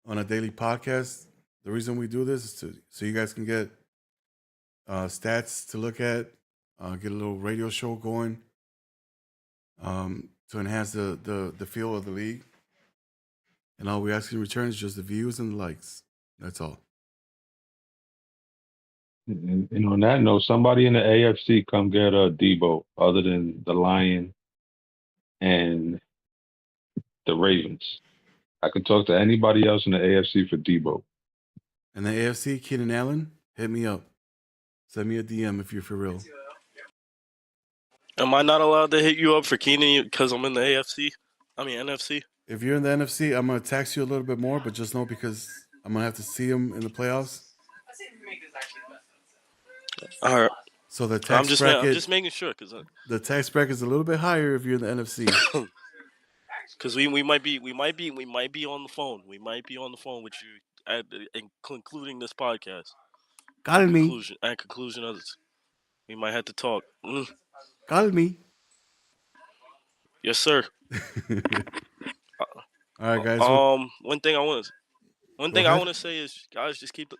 on a daily podcast. The reason we do this is so you guys can get stats to look at, get a little radio show going to enhance the feel of the league. And all we ask in return is just the views and the likes. That's all. And on that note, somebody in the AFC come get a Debo other than the Lion and the Ravens. I could talk to anybody else in the AFC for Debo. And the AFC, Keenan Allen, hit me up. Send me a DM if you're for real. Am I not allowed to hit you up for Keenan because I'm in the AFC? I mean NFC. If you're in the NFC, I'm gonna tax you a little bit more, but just know because I'm gonna have to see him in the playoffs. All right. So the tax I'm bracket, just making sure because the tax bracket is a little bit higher if you're in the NFC. Because we might be on the phone. We might be on the phone with you at concluding this podcast. Call me. Conclusion of this. We might have to talk. Call me. Yes, sir. All right, guys. One thing I want to say is, guys, just keep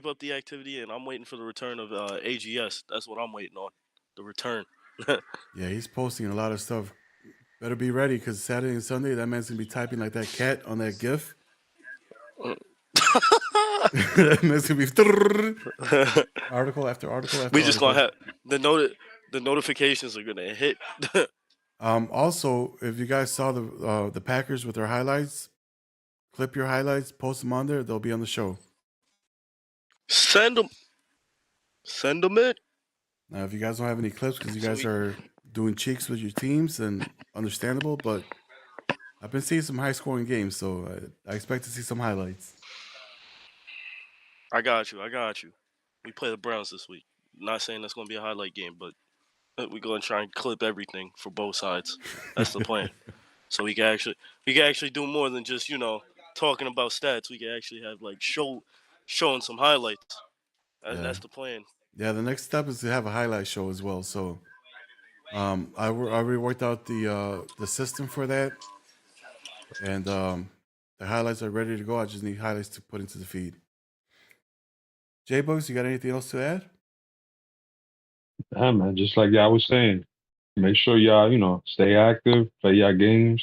up the activity, and I'm waiting for the return of AGS. That's what I'm waiting on. The return. Yeah, he's posting a lot of stuff. Better be ready because Saturday and Sunday, that man's gonna be typing like that cat on that GIF. That man's gonna be article after article after. We just gonna have the notifications are gonna hit. Also, if you guys saw the Packers with their highlights, clip your highlights, post them on there. They'll be on the show. Send them in. Now, if you guys don't have any clips because you guys are doing cheeks with your teams, then understandable. But I've been seeing some high-scoring games, so I expect to see some highlights. I got you. We play the Browns this week. Not saying that's gonna be a highlight game, but we're gonna try and clip everything for both sides. That's the plan. So we can actually do more than just talking about stats. We can actually have like showing some highlights. That's the plan. Yeah, the next step is to have a highlight show as well. So I already worked out the system for that, and the highlights are ready to go. I just need highlights to put into the feed. J-Bugs, you got anything else to add? Yeah, man, just like y'all was saying, make sure y'all, stay active, play y'all games,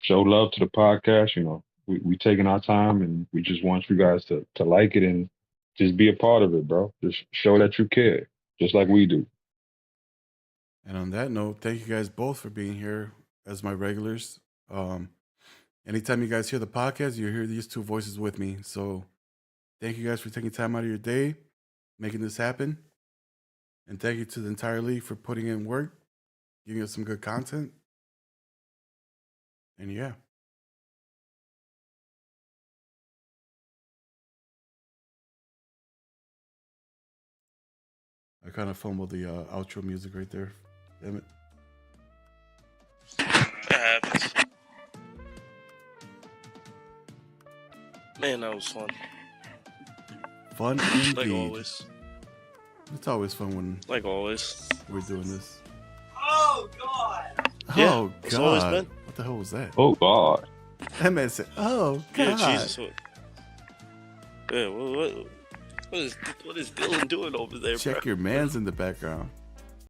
show love to the podcast. We taking our time and we just want you guys to like it and just be a part of it, bro. Just show that you care, just like we do. And on that note, thank you guys both for being here as my regulars. Anytime you guys hear the podcast, you hear these 2 voices with me. So thank you guys for taking time out of your day, making this happen. And thank you to the entire league for putting in work, giving us some good content. And yeah. I kind of fumbled the outro music right there. Damn it. That happens. Man, that was fun. Fun indeed. Like always. It's always fun when Like always. we're doing this. Oh God! Yeah, Oh it's always God! been. What the hell was that? Oh God. That man said, "Oh God!" Yeah, Jesus. Yeah, what is Dylan doing over there, bro? Check your man's in the background.